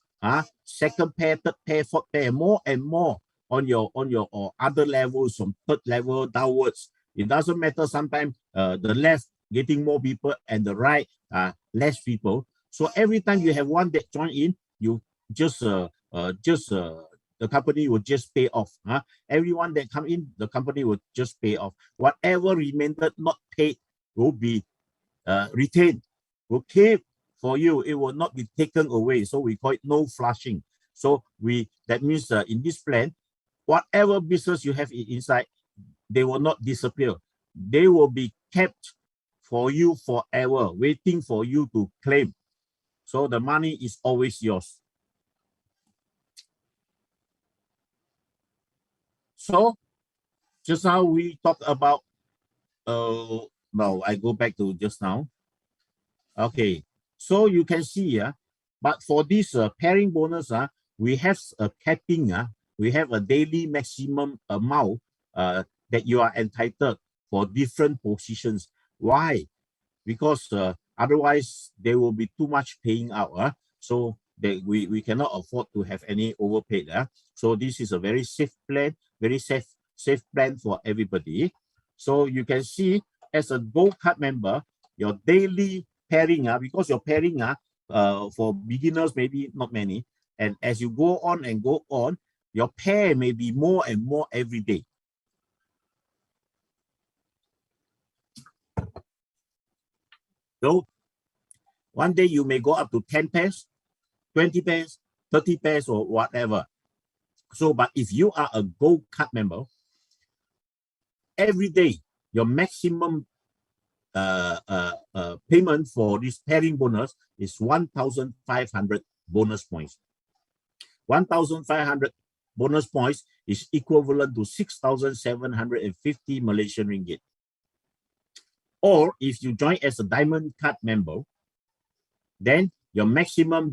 second pair, third pair, fourth pair, more and more on your or other levels, from third level downwards. It doesn't matter. Sometimes the left getting more people and the right less people. So every time you have one that join in, you just the company will just pay off. Everyone that come in, the company will just pay off. Whatever remained not paid will be retained, will keep for you. It will not be taken away. So we call it no flushing. So that means in this plan, whatever business you have inside, they will not disappear. They will be kept for you forever, waiting for you to claim. So the money is always yours. So just now we talked about, no, I go back to just now. Okay, so you can see, but for this pairing bonus, we have a capping, we have a daily maximum amount that you are entitled for different positions. Why? Because otherwise there will be too much paying out. So that we cannot afford to have any overpaid. So this is a very safe plan, very safe plan for everybody. So you can see, as a Gold Card member, your daily pairing, because your pairing for beginners maybe not many, and as you go on and go on, your pair may be more and more every day. So one day you may go up to 10 pairs, 20 pairs, 30 pairs, or whatever. So, but if you are a Gold Card member, every day your maximum payment for this pairing bonus is 1,500 bonus points. 1,500 bonus points is equivalent to 6,750 Malaysian ringgit. Or if you join as a Diamond Card member, then your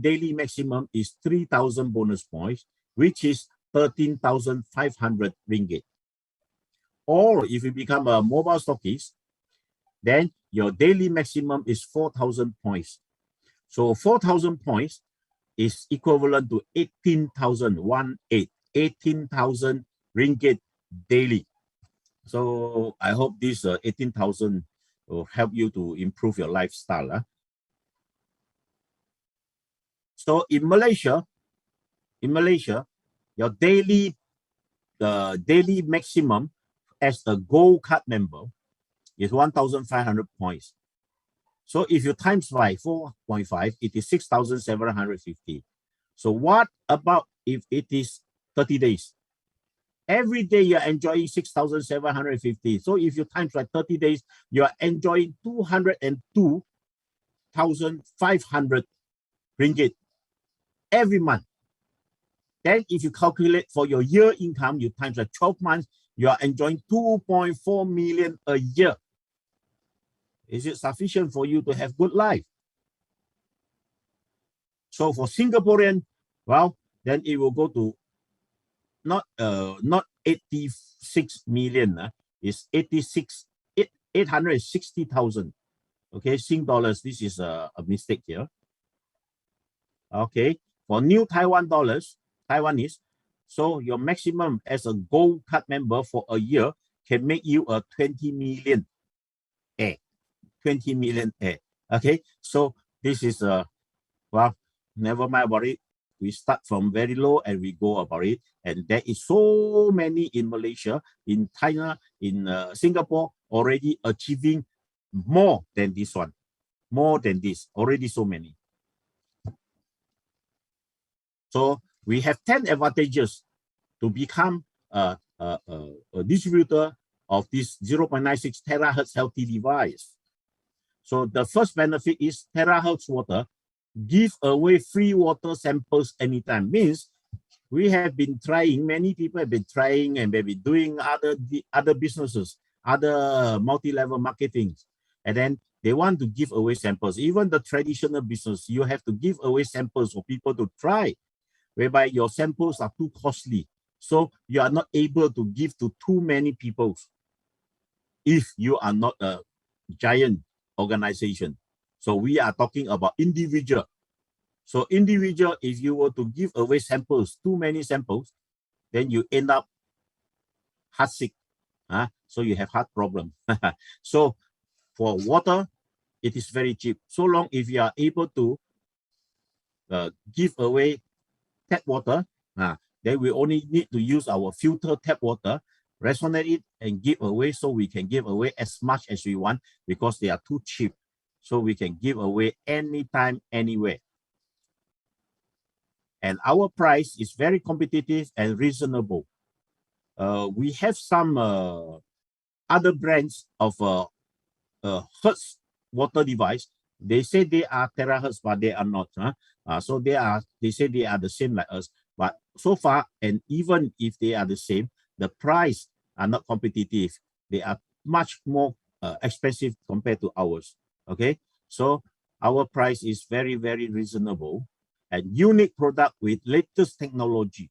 daily maximum is 3,000 bonus points, which is 13,500 ringgit. Or if you become a mobile stockist, then your daily maximum is 4,000 points. So 4,000 points is equivalent to 18,000 ringgit daily. So I hope this 18,000 will help you to improve your lifestyle. So in Malaysia, your daily the daily maximum as a gold card member is 1,500 points. So if you times by 4.5, it is 6,750. So what about if it is 30 days? Every day you're enjoying 6,750. So if you times by 30 days, you're enjoying 202,500 ringgit every month. Then if you calculate for your year income, you times by 12 months, you are enjoying 2.4 million a year. Is it sufficient for you to have good life? So for Singaporean, well, then it will go to not 86 million, it's 860,000. Okay, Sing dollars, this is a mistake here. Okay, for new Taiwan dollars, Taiwanese, so your maximum as a gold card member for a year can make you a 20 million A. 20 million A. Okay, so this is well, never mind about it. We start from very low and we go about it. And there is so many in Malaysia, in China, in Singapore, already achieving more than this one. More than this, already so many. So we have 10 advantages to become a distributor of this 0.96 terahertz healthy device. So the first benefit is terahertz water. Give away free water samples anytime. Means we have been trying, many people have been trying and maybe doing other businesses, other multi-level marketing. And then they want to give away samples. Even the traditional business, you have to give away samples for people to try, whereby your samples are too costly. So you are not able to give to too many people if you are not a giant organization. So we are talking about individual. So individual, if you were to give away samples, too many samples, then you end up heart sick. So you have heart problem. So for water, it is very cheap. So long if you are able to give away tap water, then we only need to use our filter tap water, resonate it and give away, so we can give away as much as we want because they are too cheap. So we can give away anytime, anywhere. And our price is very competitive and reasonable. We have some other brands of hertz water device. They say they are terahertz, but they are not. So they say they are the same like us. But so far, and even if they are the same, the price are not competitive. They are much more expensive compared to ours. Okay, so our price is very, very reasonable and unique product with latest technology.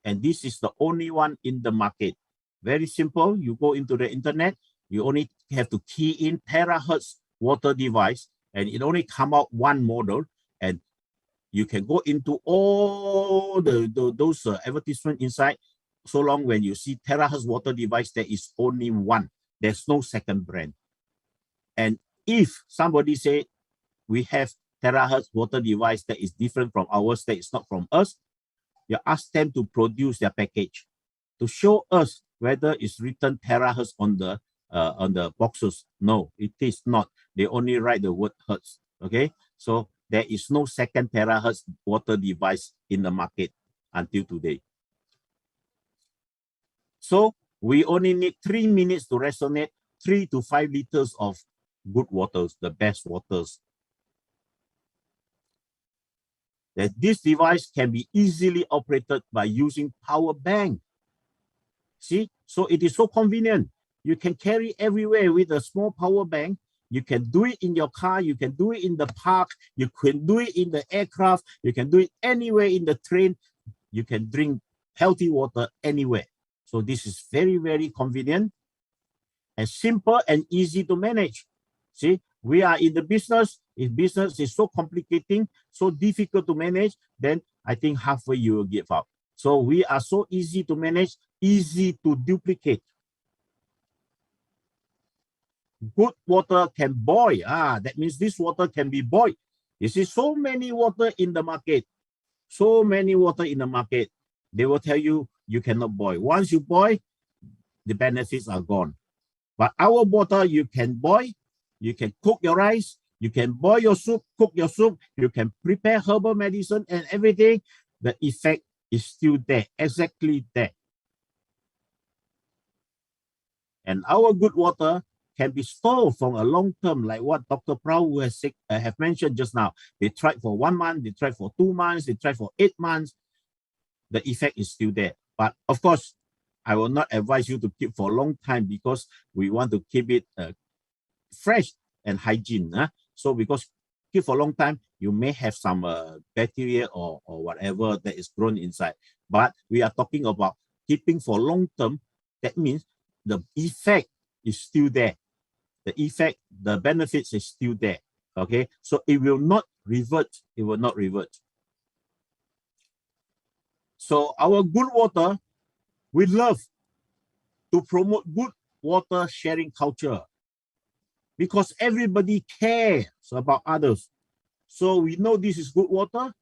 And this is the only one in the market. Very simple. You go into the internet, you only have to key in terahertz water device, and it only come out one model, and you can go into all those advertisement inside. So long when you see terahertz water device, there is only one. There's no second brand. And if somebody say we have terahertz water device that is different from ours, that is not from us, you ask them to produce their package to show us whether it's written terahertz on the boxes. No, it is not. They only write the word hertz. Okay, so there is no second terahertz water device in the market until today. So we only need 3 minutes to resonate 3 to 5 liters of good waters, the best waters. That this device can be easily operated by using power bank. See, so it is so convenient. You can carry everywhere with a small power bank. You can do it in your car. You can do it in the park. You can do it in the aircraft. You can do it anywhere in the train. You can drink healthy water anywhere. So this is very, very convenient and simple and easy to manage. See, we are in the business. If business is so complicating, so difficult to manage, then I think halfway you will give up. So we are so easy to manage, easy to duplicate. Good water can boil. That means this water can be boiled. You see, so many water in the market. So many water in the market. They will tell you you cannot boil. Once you boil, the benefits are gone. But our water, you can boil, you can cook your rice, you can boil your soup, cook your soup, you can prepare herbal medicine and everything. The effect is still there, exactly there. And our good water can be stored for a long term, like what Dr. Prabhu has have mentioned just now. They tried for 1 month, they tried for 2 months, they tried for 8 months. The effect is still there. But of course, I will not advise you to keep for a long time because we want to keep it fresh and hygiene. So because keep for a long time, you may have some bacteria or whatever that is grown inside. But we are talking about keeping for long term. That means the effect is still there. The effect, the benefits is still there. Okay, so it will not revert. It will not revert. So our good water, we love to promote good water sharing culture because everybody cares about others. So we know this is good water.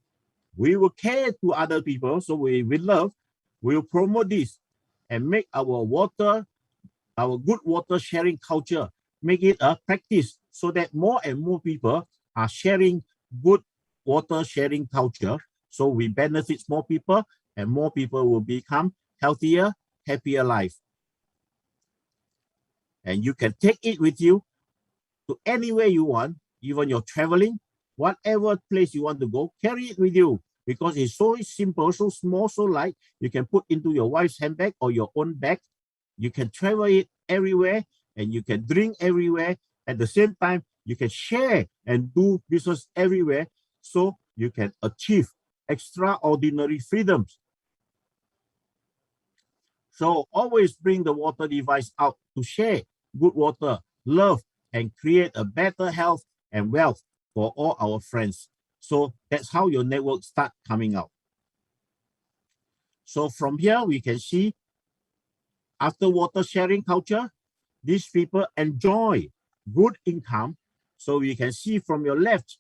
We will care to other people. So we love, we will promote this and make our water, our good water sharing culture, make it a practice so that more and more people are sharing good water sharing culture. So we benefit more people and more people will become healthier, happier life. And you can take it with you to anywhere you want, even you're traveling, whatever place you want to go, carry it with you because it's so simple, so small, so light. You can put into your wife's handbag or your own bag. You can travel it everywhere and you can drink everywhere. At the same time, you can share and do business everywhere so you can achieve extraordinary freedoms. So always bring the water device out to share good water, love, and create a better health and wealth for all our friends. So that's how your network start coming out. So from here, we can see after water sharing culture, these people enjoy good income. So we can see from your left,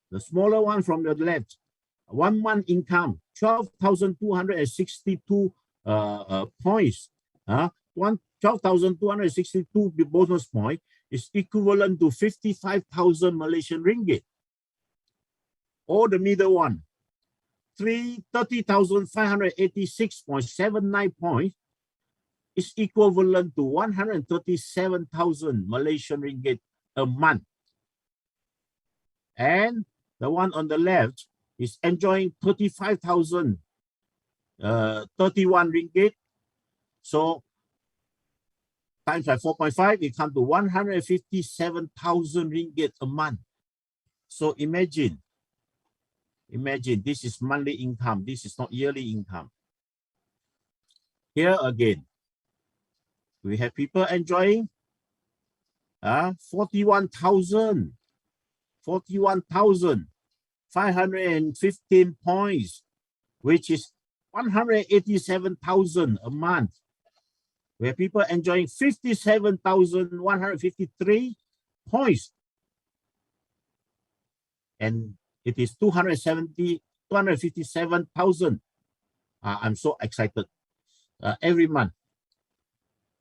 the smaller one from your left, 1 month income, 12,262 points. 12,262 bonus point is equivalent to 55,000 Malaysian ringgit. Or the middle one, 30,586.79 points is equivalent to 137,000 Malaysian ringgit a month. And the one on the left is enjoying 35,031 ringgit. So times by 4.5, it comes to 157,000 ringgit a month. So imagine this is monthly income. This is not yearly income. Here again, we have people enjoying 41,515 points, which is 187,000 a month. We have people enjoying 57,153 points. And it is 257,000. I'm so excited every month.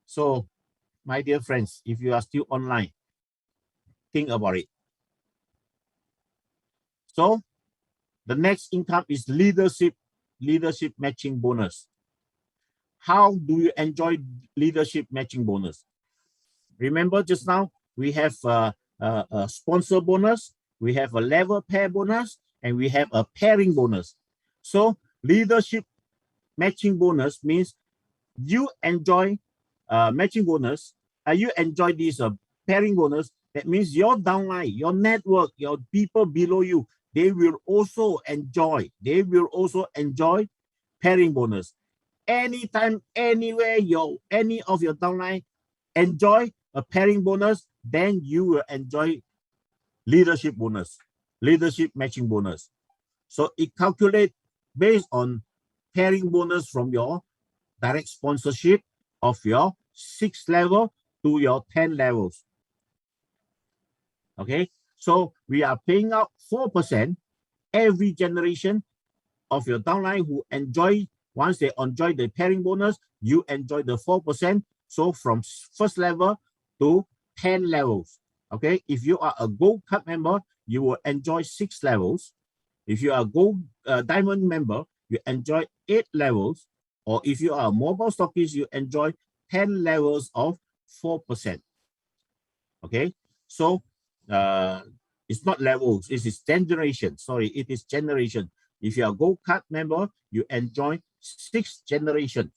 So, my dear friends, if you are still online, think about it. So, the next income is leadership matching bonus. How do you enjoy leadership matching bonus? Remember just now, we have a sponsor bonus, we have a level pair bonus, and we have a pairing bonus. So leadership matching bonus means you enjoy matching bonus, you enjoy this pairing bonus. That means your downline, your network, your people below you, they will also enjoy pairing bonus. Anytime, anywhere, any of your downline enjoy a pairing bonus, then you will enjoy leadership bonus, leadership matching bonus. So it calculates based on pairing bonus from your direct sponsorship of your 6th level to your 10 levels. Okay, so we are paying out 4% every generation of your downline who enjoy Once they enjoy the pairing bonus, you enjoy the 4%. So from first level to 10 levels. Okay, if you are a gold card member, you will enjoy 6 levels. If you are a gold diamond member, you enjoy 8 levels. Or if you are a mobile stockist, you enjoy 10 levels of 4%. Okay, so it's not levels, it is generation. Sorry, it is generation. If you are a gold card member, you enjoy 6 generations.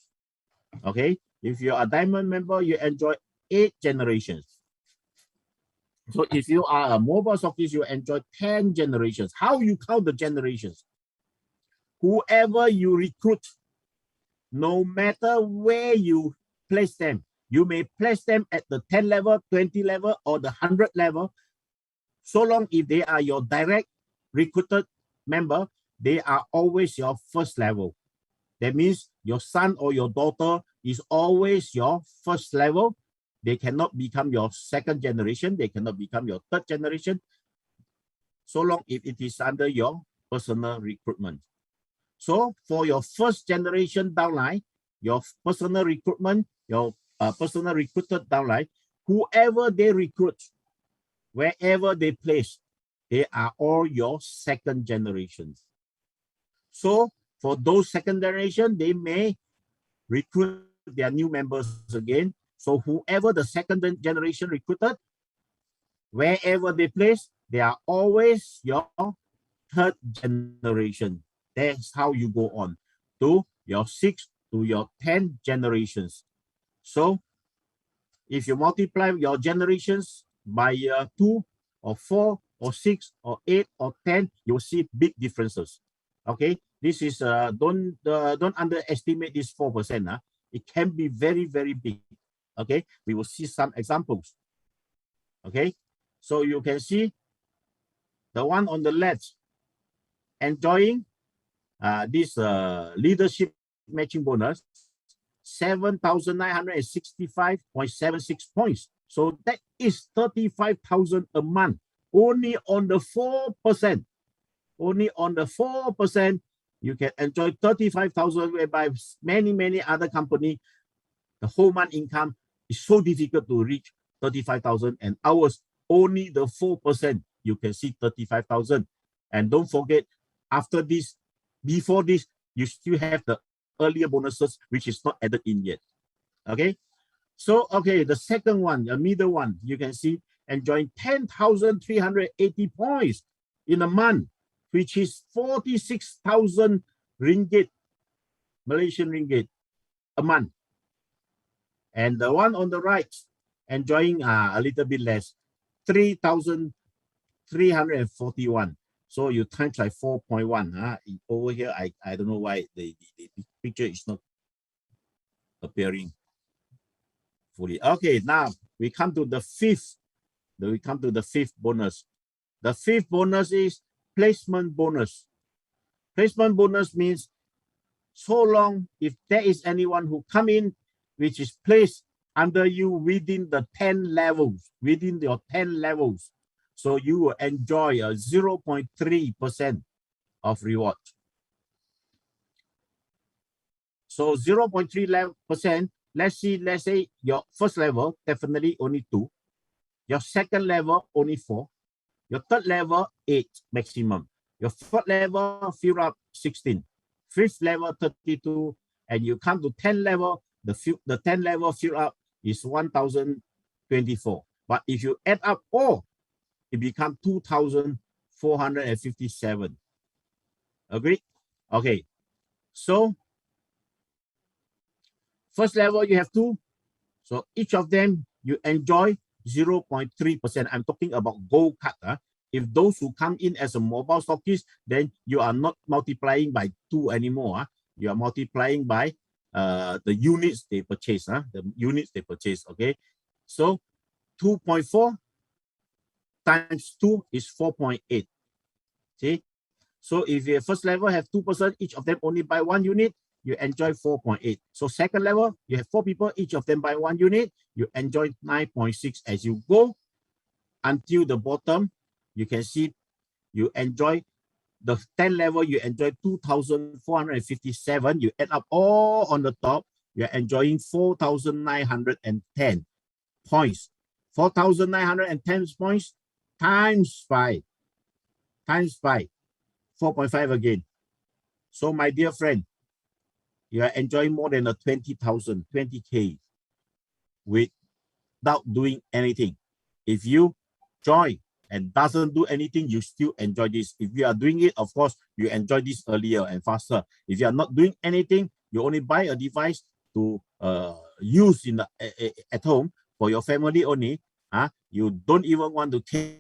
Okay, if you are a diamond member, you enjoy 8 generations. So if you are a mobile stockist, you enjoy 10 generations. How you count the generations? Whoever you recruit, no matter where you place them, you may place them at the 10 level, 20 level, or the 100 level. So long if they are your direct recruited member, they are always your first level. That means your son or your daughter is always your first level. They cannot become your second generation. They cannot become your third generation. So long if it is under your personal recruitment. So for your first generation downline, your personal recruitment, your personal recruited downline, whoever they recruit, wherever they place, they are all your second generations. So for those second generation, they may recruit their new members again. So whoever the second generation recruited, wherever they place, they are always your third generation. That's how you go on to your 6 to your 10 generations. So if you multiply your generations by 2 or 4 or 6 or 8 or 10, you'll see big differences. Okay, this is don't underestimate this 4%. It can be very, very big. Okay, we will see some examples. Okay, so you can see the one on the left enjoying this leadership matching bonus, 7,965.76 points. So that is 35,000 a month, only on the 4%. Only on the 4%, you can enjoy 35,000, whereby many other companies, the whole month income is so difficult to reach 35,000, and ours, only the 4%, you can see 35,000. And don't forget, after this, before this, you still have the earlier bonuses, which is not added in yet. Okay, so okay, the second one, the middle one, you can see enjoying 10,380 points in a month, which is 46,000 ringgit, Malaysian ringgit a month. And the one on the right, enjoying a little bit less, 3,341. So you times like 4.1. Over here, I don't know why the picture is not appearing fully. Okay, now we come to the fifth. We come to the fifth bonus. The fifth bonus is placement bonus. Placement bonus means so long if there is anyone who come in which is placed under you within the 10 levels, within your 10 levels, so you will enjoy a 0.3% of reward. So 0.3%, let's say your first level, definitely only 2. Your second level, only 4. Your third level, 8 maximum. Your fourth level, fill up 16. Fifth level, 32. And you come to 10 level, the 10 level fill up is 1,024. But if you add up all, it becomes 2,457. Agree? Okay. So first level, you have 2. So each of them, you enjoy 0.3%. I'm talking about gold card. If those who come in as a mobile stockist, then you are not multiplying by 2 anymore. You are multiplying by the units they purchase. The units they purchase. Okay. So 2.4 times 2 is 4.8. See? So if your first level have 2%, each of them only buy 1 unit, you enjoy 4.8. So second level, you have 4 people, each of them buy 1 unit, you enjoy 9.6. As you go until the bottom, you can see you enjoy the 10 level, you enjoy 2,457. You add up all on the top, you're enjoying 4,910 points. 4,910 points times 5. Times 5. 4.5 again. So my dear friend, you are enjoying more than a 20,000, 20K without doing anything. If you join and doesn't do anything, you still enjoy this. If you are doing it, of course, you enjoy this earlier and faster. If you are not doing anything, you only buy a device to use in the, at home for your family only. You don't even want to care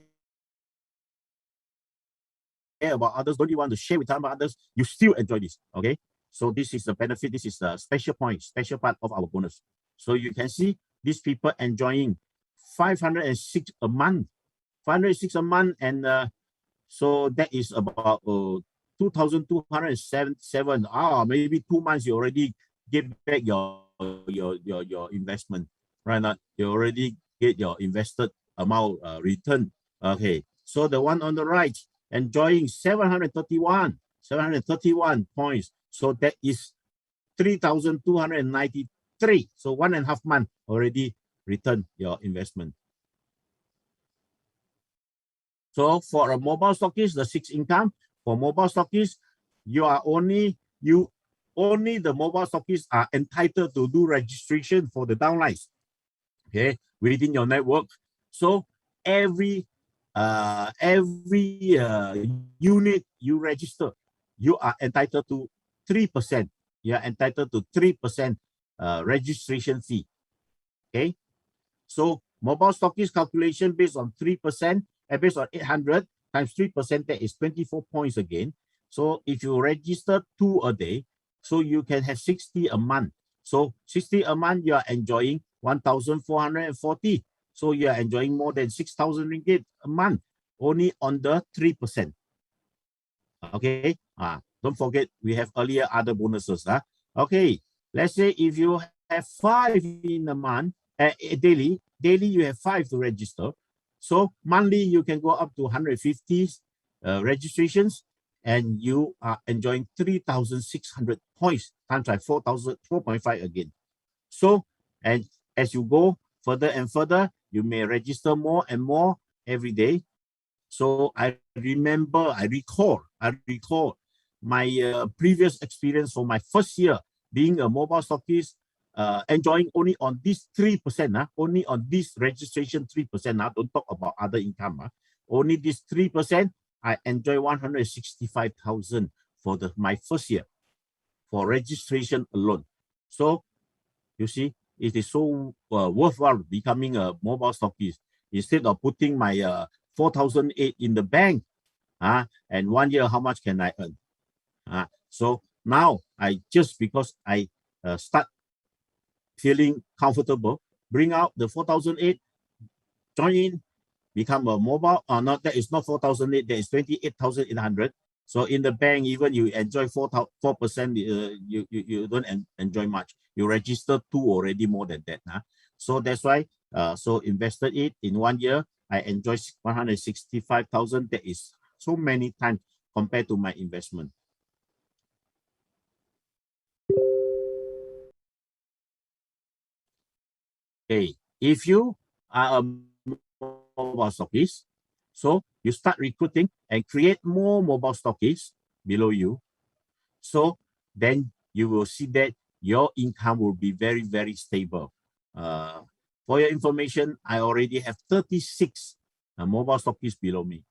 about others, don't even want to share with others, you still enjoy this. Okay, so this is the benefit. This is the special point, special part of our bonus. So you can see these people enjoying 506 a month, 506 a month, and so that is about 2,277. Maybe 2 months you already get back your investment, right? Now you already get your invested amount return. Okay, so the one on the right enjoying 731 points, so that is 3,293. So 1.5 months already return your investment. So for a mobile stockist, the 6 income for mobile stockists, only the mobile stockists are entitled to do registration for the downlines, okay, within your network. So every unit you register, you are entitled to 3%. You are entitled to 3% registration fee. Okay, so mobile stockist calculation based on 3% and based on 800 times 3%, that is 24 points again. So if you register 2 a day, so you can have 60 a month. So 60 a month, you are enjoying 1,440. So you are enjoying more than 6,000 ringgit a month only on the 3%. Okay, don't forget we have earlier other bonuses. Okay, let's say if you have 5 in a month, daily you have 5 to register. So monthly you can go up to 150 registrations, and you are enjoying 3,600 points times by 4.5 again. So, and as you go further and further, you may register more and more every day. So I recall my previous experience for my first year being a mobile stockist, enjoying only on this 3%, only on this registration 3%. Don't talk about other income. Only this 3%, I enjoy 165,000 for my first year for registration alone. So you see, it is so worthwhile becoming a mobile stockist instead of putting my 4,008 in the bank. And 1 year, how much can I earn? So now because I start feeling comfortable, bring out the 4,008, join in, become a mobile. That is not 4,008, that is 28,800. So in the bank, even you enjoy 4%, you don't enjoy much. You register 2 already, more than that. So that's why, so invested it in 1 year, I enjoy 165,000. That is so many times compared to my investment. Okay, if you are a mobile stockist, so you start recruiting and create more mobile stockists below you. So then you will see that your income will be very, very stable. For your information, I already have 36 mobile stockists below me.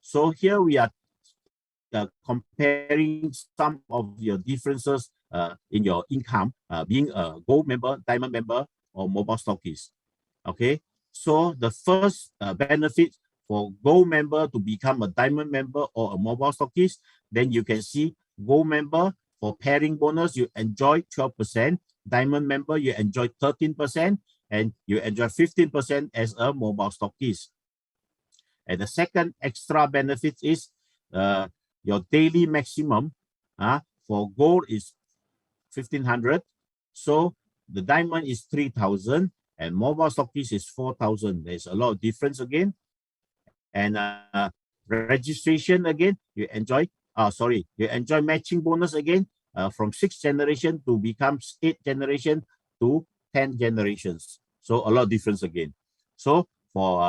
So here we are comparing some of your differences in your income, being a gold member, diamond member, or mobile stockist. Okay, so the first benefit for gold member to become a diamond member or a mobile stockist, then you can see gold member for pairing bonus, you enjoy 12%, diamond member, you enjoy 13%, and you enjoy 15% as a mobile stockist. And the second extra benefit is your daily maximum for gold is 1,500. So the diamond is 3,000 and mobile stockist is 4,000. There's a lot of difference again. And registration again, you enjoy, you enjoy matching bonus again, from 6th generation to become 8th generation to 10 generations. So a lot of difference again. So for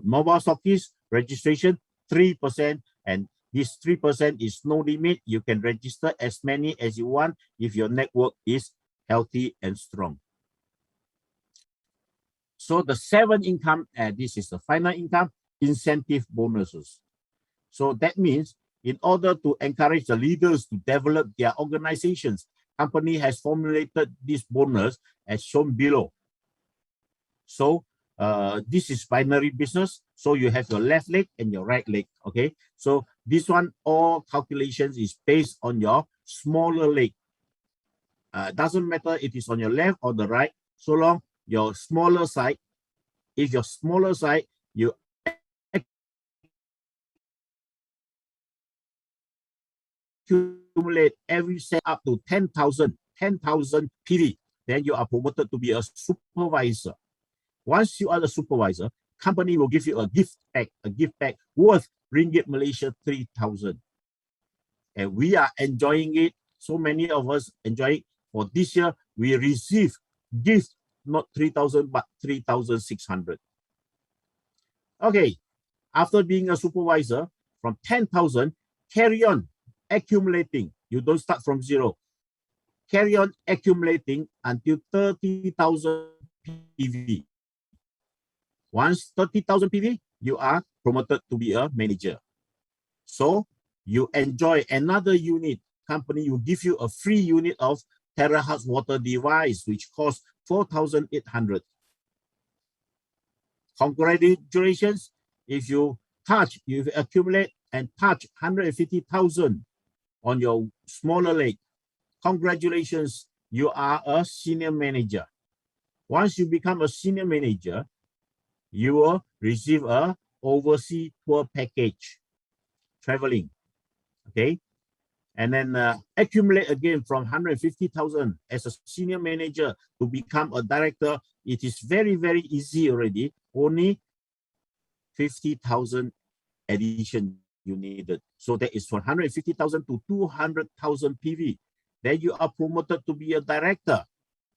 mobile stockists, registration 3%, and this 3% is no limit. You can register as many as you want if your network is healthy and strong. So the 7th income, this is the final income, incentive bonuses. So that means in order to encourage the leaders to develop their organizations, company has formulated this bonus as shown below. So this is binary business. So you have your left leg and your right leg. Okay. So this one, all calculations is based on your smaller leg. Doesn't matter it is on your left or the right, so long your smaller side. If your smaller side, you accumulate every set up to 10,000 PV, then you are promoted to be a supervisor. Once you are the supervisor, company will give you a gift pack worth ringgit Malaysia 3,000. And we are enjoying it. So many of us enjoy it. For this year, we receive gift, not 3,000, but 3,600. Okay, after being a supervisor, from 10,000, carry on accumulating. You don't start from zero. Carry on accumulating until 30,000 PV. Once 30,000 PV, you are promoted to be a manager. So you enjoy another unit. Company will give you a free unit of terahertz water device, which costs 4,800. Congratulations, if you accumulate and touch 150,000 on your smaller leg. Congratulations, you are a senior manager. Once you become a senior manager, you will receive a overseas tour package, traveling, okay? And then accumulate again from 150,000 as a senior manager to become a director. It is very, very easy already. Only 50,000 addition you needed. So that is from 150,000 to 200,000 PV. Then you are promoted to be a director.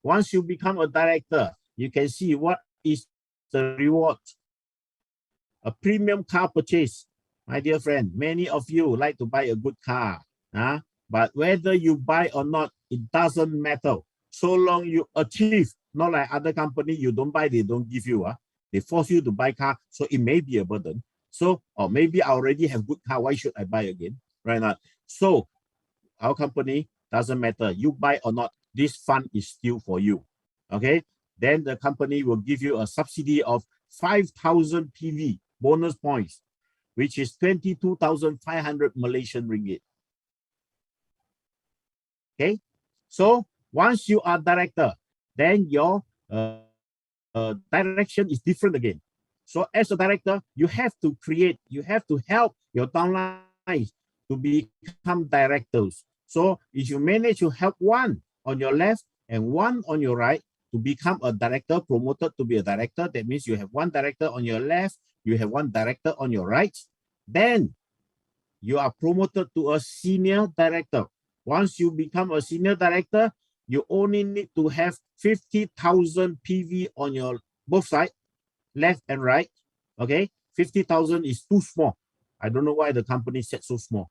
Once you become a director, you can see what is the reward. A premium car purchase. My dear friend, many of you like to buy a good car. But whether you buy or not, it doesn't matter. So long you achieve, not like other company, you don't buy, they don't give you. They force you to buy car, so it may be a burden. So, or maybe I already have good car, why should I buy again? Right now. So our company, doesn't matter, you buy or not, this fund is still for you. Okay. Then the company will give you a subsidy of 5,000 PV bonus points, which is 22,500 Malaysian ringgit. Okay, so once you are director, then your direction is different again. So as a director, you have to help your downlines to become directors. So if you manage to help one on your left and one on your right to become a director, promoted to be a director, that means you have one director on your left, you have one director on your right, then you are promoted to a senior director. Once you become a senior director, you only need to have 50,000 PV on your both sides, left and right. Okay, 50,000 is too small. I don't know why the company set so small.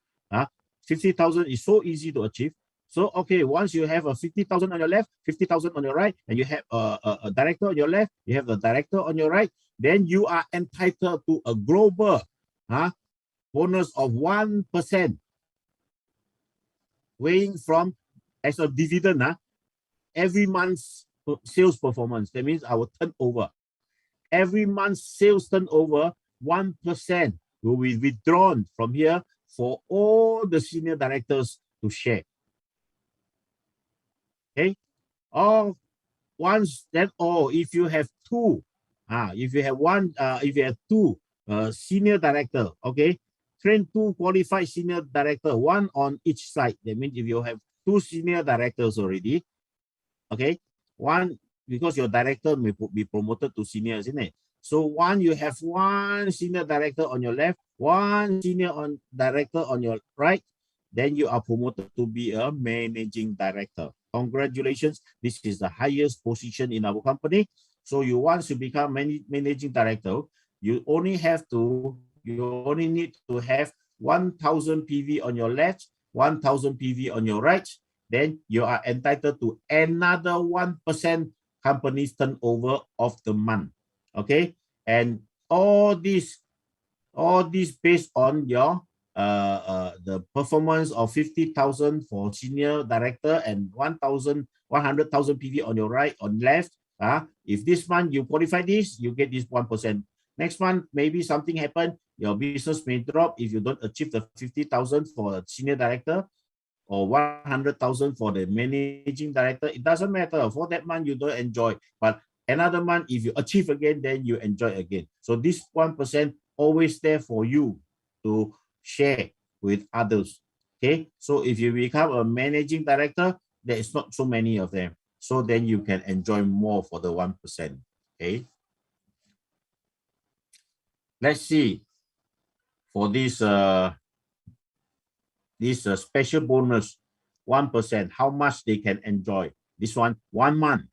50,000 is so easy to achieve. So, okay, once you have a 50,000 on your left, 50,000 on your right, and you have a director on your left, you have a director on your right, then you are entitled to a global bonus of 1%, weighing from as a dividend every month's sales performance. That means our turnover. Every month's sales turnover, 1% will be withdrawn from here for all the senior directors to share. Okay, or once that, or if you have two, if you have two senior director, okay, train two qualified senior director, one on each side. That means if you have two senior directors already, okay, one, because your director may be promoted to senior, isn't it? So you have one senior director on your left, one senior director on your right, then you are promoted to be a managing director. Congratulations, this is the highest position in our company. So you once you become managing director, you only need to have 1,000 PV on your left, 1,000 PV on your right. Then you are entitled to another 1% company's turnover of the month. Okay, and all this based on your the performance of 50,000 for senior director and 100,000 PV on your right, on left. If this month you qualify this, you get this 1%. Next month, maybe something happened, your business may drop if you don't achieve the 50,000 for a senior director or 100,000 for the managing director. It doesn't matter. For that month, you don't enjoy. But another month, if you achieve again, then you enjoy again. So this 1% always there for you to share with others. Okay. So if you become a managing director, there is not so many of them. So then you can enjoy more for the 1%. Okay. Let's see for this special bonus 1%, how much they can enjoy. This one month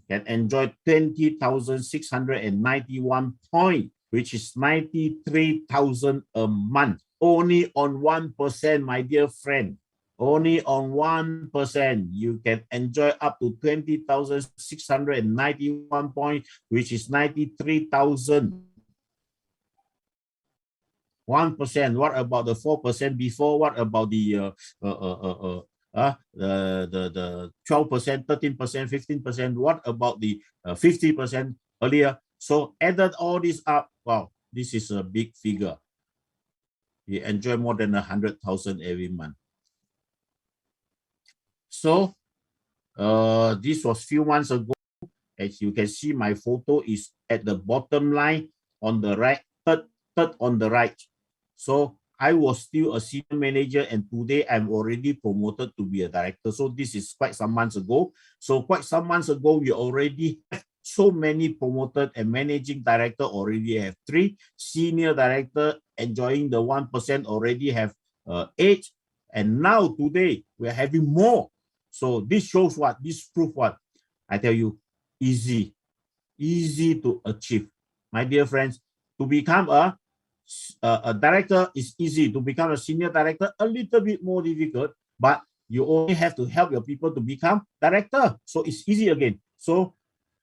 can enjoy 20,691 points, which is 93,000 a month. Only on 1%, my dear friend. Only on 1%, you can enjoy up to 20,691 points, which is 93,000. 1%. What about the 4% before? What about the 12%, 13%, 15%? What about the 50% earlier? So added all this up. Wow, this is a big figure. You enjoy more than 100,000 every month. So this was few months ago. As you can see, my photo is at the bottom line on the right, third on the right. So I was still a senior manager, and today I'm already promoted to be a director. So this is quite some months ago. So quite some months ago, we already have so many promoted, and managing director already have 3, senior director enjoying the 1% already have 8, and now today we're having more. So this shows what? This proves what? I tell you, easy to achieve. My dear friends, to become a director is easy. To become a senior director, a little bit more difficult, but you only have to help your people to become director. So it's easy again. So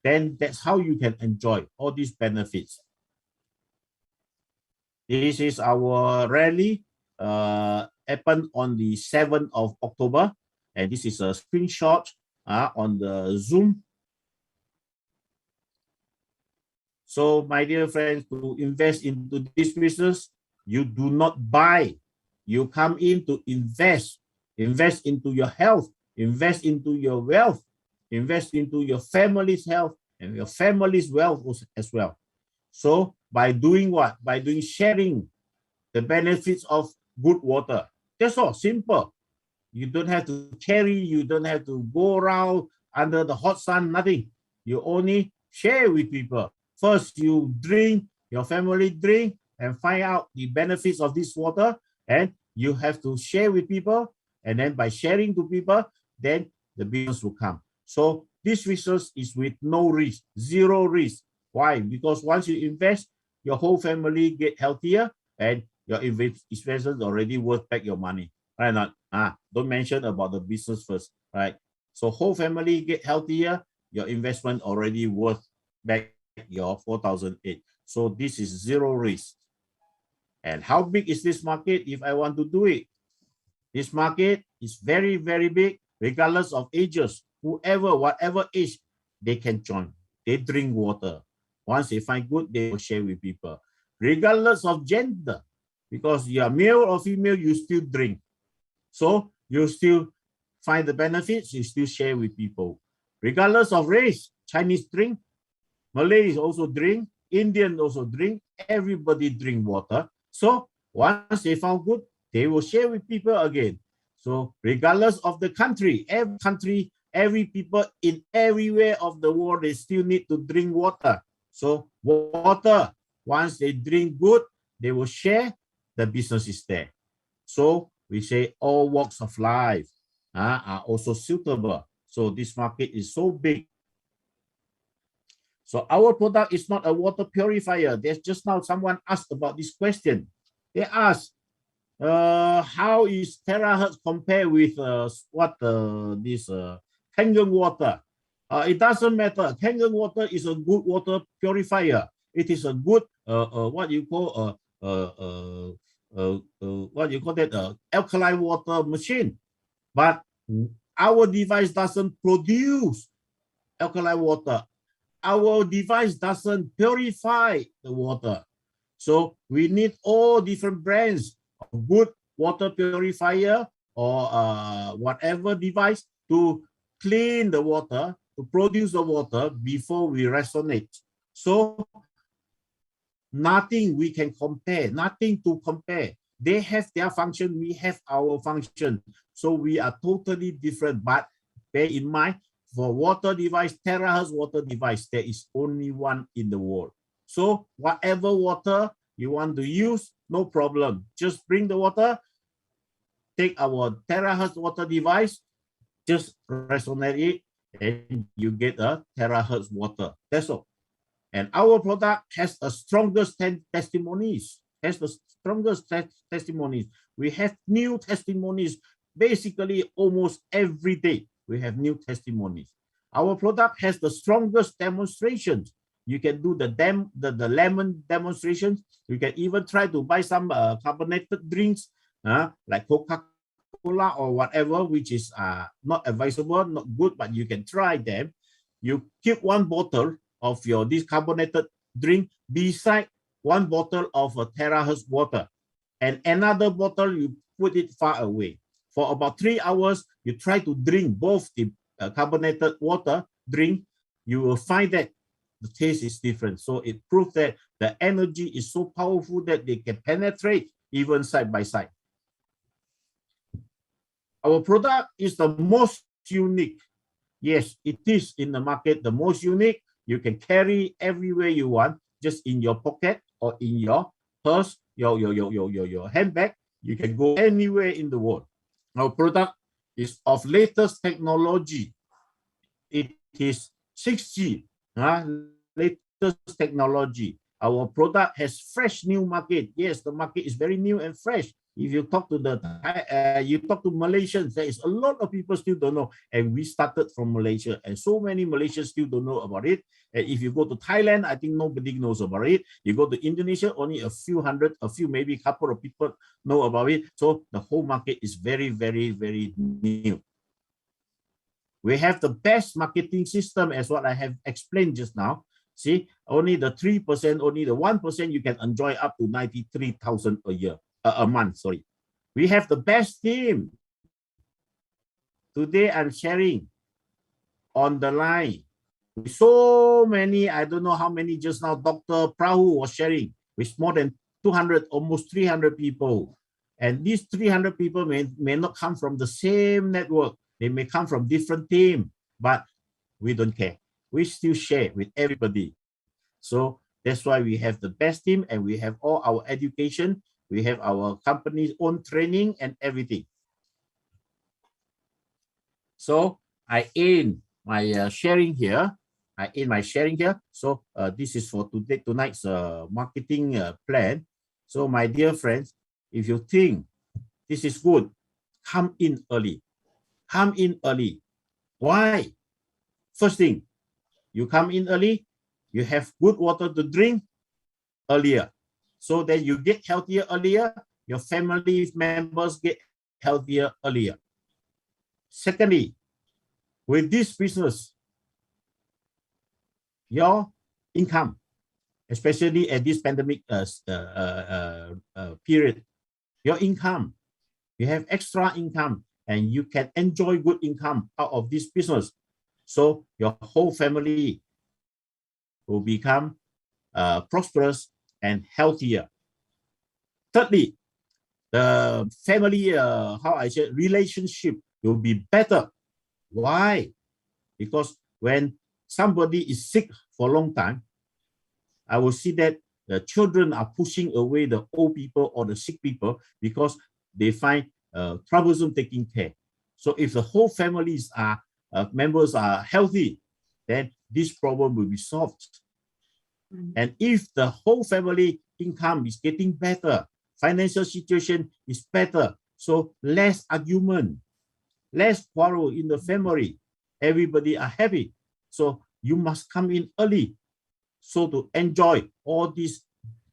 then that's how you can enjoy all these benefits. This is our rally, happened on the 7th of October. And this is a screenshot on the Zoom. So, my dear friends, to invest into this business, you do not buy. You come in to invest. Invest into your health. Invest into your wealth. Invest into your family's health and your family's wealth as well. So, by doing what? By doing sharing the benefits of good water. That's all, simple. You don't have to carry. You don't have to go around under the hot sun, nothing. You only share with people. First, you drink, your family drink, and find out the benefits of this water, and you have to share with people, and then by sharing to people, then the business will come. So this business is with no risk, zero risk. Why? Because once you invest, your whole family get healthier, and your investment already worth back your money. Right? Not don't mention about the business first, right? So whole family get healthier, your investment already worth back your 4,008. So this is zero risk. And how big is this market if I want to do it? This market is very, very big, regardless of ages. Whoever, whatever age, they can join. They drink water. Once they find good, they will share with people. Regardless of gender, because you are male or female, you still drink. So you still find the benefits, you still share with people. Regardless of race, Chinese drink, Malays also drink, Indian also drink, everybody drink water. So once they found good, they will share with people again. So regardless of the country, every people in everywhere of the world, they still need to drink water. So water, once they drink good, they will share, the business is there. So we say all walks of life are also suitable. So this market is so big. So our product is not a water purifier. There's just now someone asked about this question. They asked, how is terahertz compare with this Kangen water? It doesn't matter. Kangen water is a good water purifier. It is a good alkaline water machine. But our device doesn't produce alkaline water. Our device doesn't purify the water. So we need all different brands of good water purifier or whatever device to clean the water, to produce the water before we resonate. So nothing we can compare, nothing to compare. They have their function, we have our function. So we are totally different. But bear in mind, for water device, terahertz water device, there is only one in the world. So whatever water you want to use, no problem. Just bring the water, take our terahertz water device, just resonate it, and you get a terahertz water. That's all. And our product has the strongest testimonies. We have new testimonies basically almost every day. We have new testimonies. Our product has the strongest demonstrations. You can do the lemon demonstrations. You can even try to buy some carbonated drinks like Coca-Cola or whatever, which is not advisable, not good, but you can try them. You keep one bottle of this carbonated drink beside one bottle of a terahertz water, and another bottle you put it far away. For about 3 hours, you try to drink both the carbonated water drink. You will find that the taste is different. So it proves that the energy is so powerful that they can penetrate even side by side. Our product is the most unique. Yes, it is in the market the most unique. You can carry everywhere you want, just in your pocket or in your purse, your handbag. You can go anywhere in the world. Our product is of latest technology. It is 6G, latest technology. Our product has fresh new market. Yes, the market is very new and fresh. If you talk to Malaysians, there is a lot of people still don't know. And we started from Malaysia, and so many Malaysians still don't know about it. And if you go to Thailand, I think nobody knows about it. You go to Indonesia, only a few, maybe a couple of people know about it. So the whole market is very, very, very new. We have the best marketing system as what I have explained just now. See, only the 3%, only the 1% you can enjoy up to 93,000 a month. Sorry, we have the best team. Today I'm sharing on the line with so many. I don't know how many just now. Dr. Prabhu was sharing with more than 200, almost 300 people, and these 300 people may not come from the same network. They may come from different team, but we don't care. We still share with everybody. So that's why we have the best team, and we have all our education. We have our company's own training and everything. So I end my sharing here. So this is for tonight's marketing plan. So my dear friends, if you think this is good, come in early. Come in early. Why? First thing, you come in early, you have good water to drink earlier. So that you get healthier earlier, your family members get healthier earlier. Secondly, with this business, your income, especially at this pandemic period, your income, you have extra income, and you can enjoy good income out of this business. So your whole family will become prosperous and healthier. Thirdly, the family, relationship will be better. Why? Because when somebody is sick for a long time, I will see that the children are pushing away the old people or the sick people because they find troublesome taking care. So if the whole families are members are healthy, then this problem will be solved. And if the whole family income is getting better, financial situation is better, so less argument, less quarrel in the family, everybody are happy. So you must come in early so to enjoy all these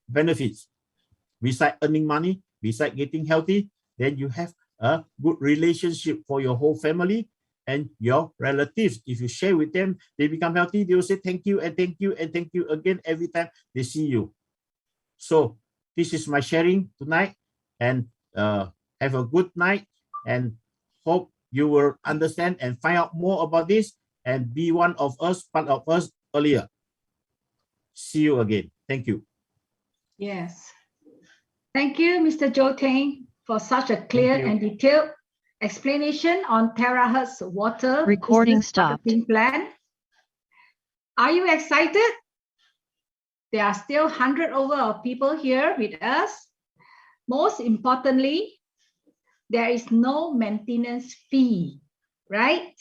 benefits. Besides earning money, besides getting healthy, then you have a good relationship for your whole family and your relatives. If you share with them, they become healthy, they will say thank you and thank you and thank you again every time they see you. So this is my sharing tonight, and have a good night, and hope you will understand and find out more about this and be one of us, part of us earlier. See you again. Thank you. Yes. Thank you, Mr. Joe Tang, for such a clear and detailed explanation on terahertz water Recording business stopped. marketing plan. Are you excited? There are still 100 over of people here with us. Most importantly, there is no maintenance fee, right?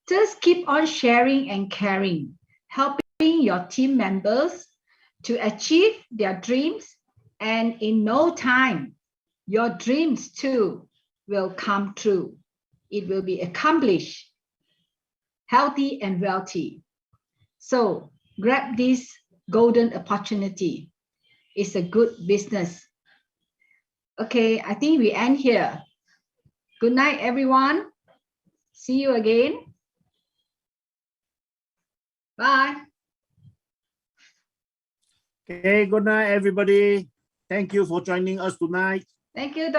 Just keep on sharing and caring, helping your team members to achieve their dreams, and in no time, your dreams too will come true. It will be accomplished, healthy and wealthy. So grab this golden opportunity. It's a good business. Okay, I think we end here. Good night, everyone. See you again. Bye. Okay, good night, everybody. Thank you for joining us tonight. Thank you,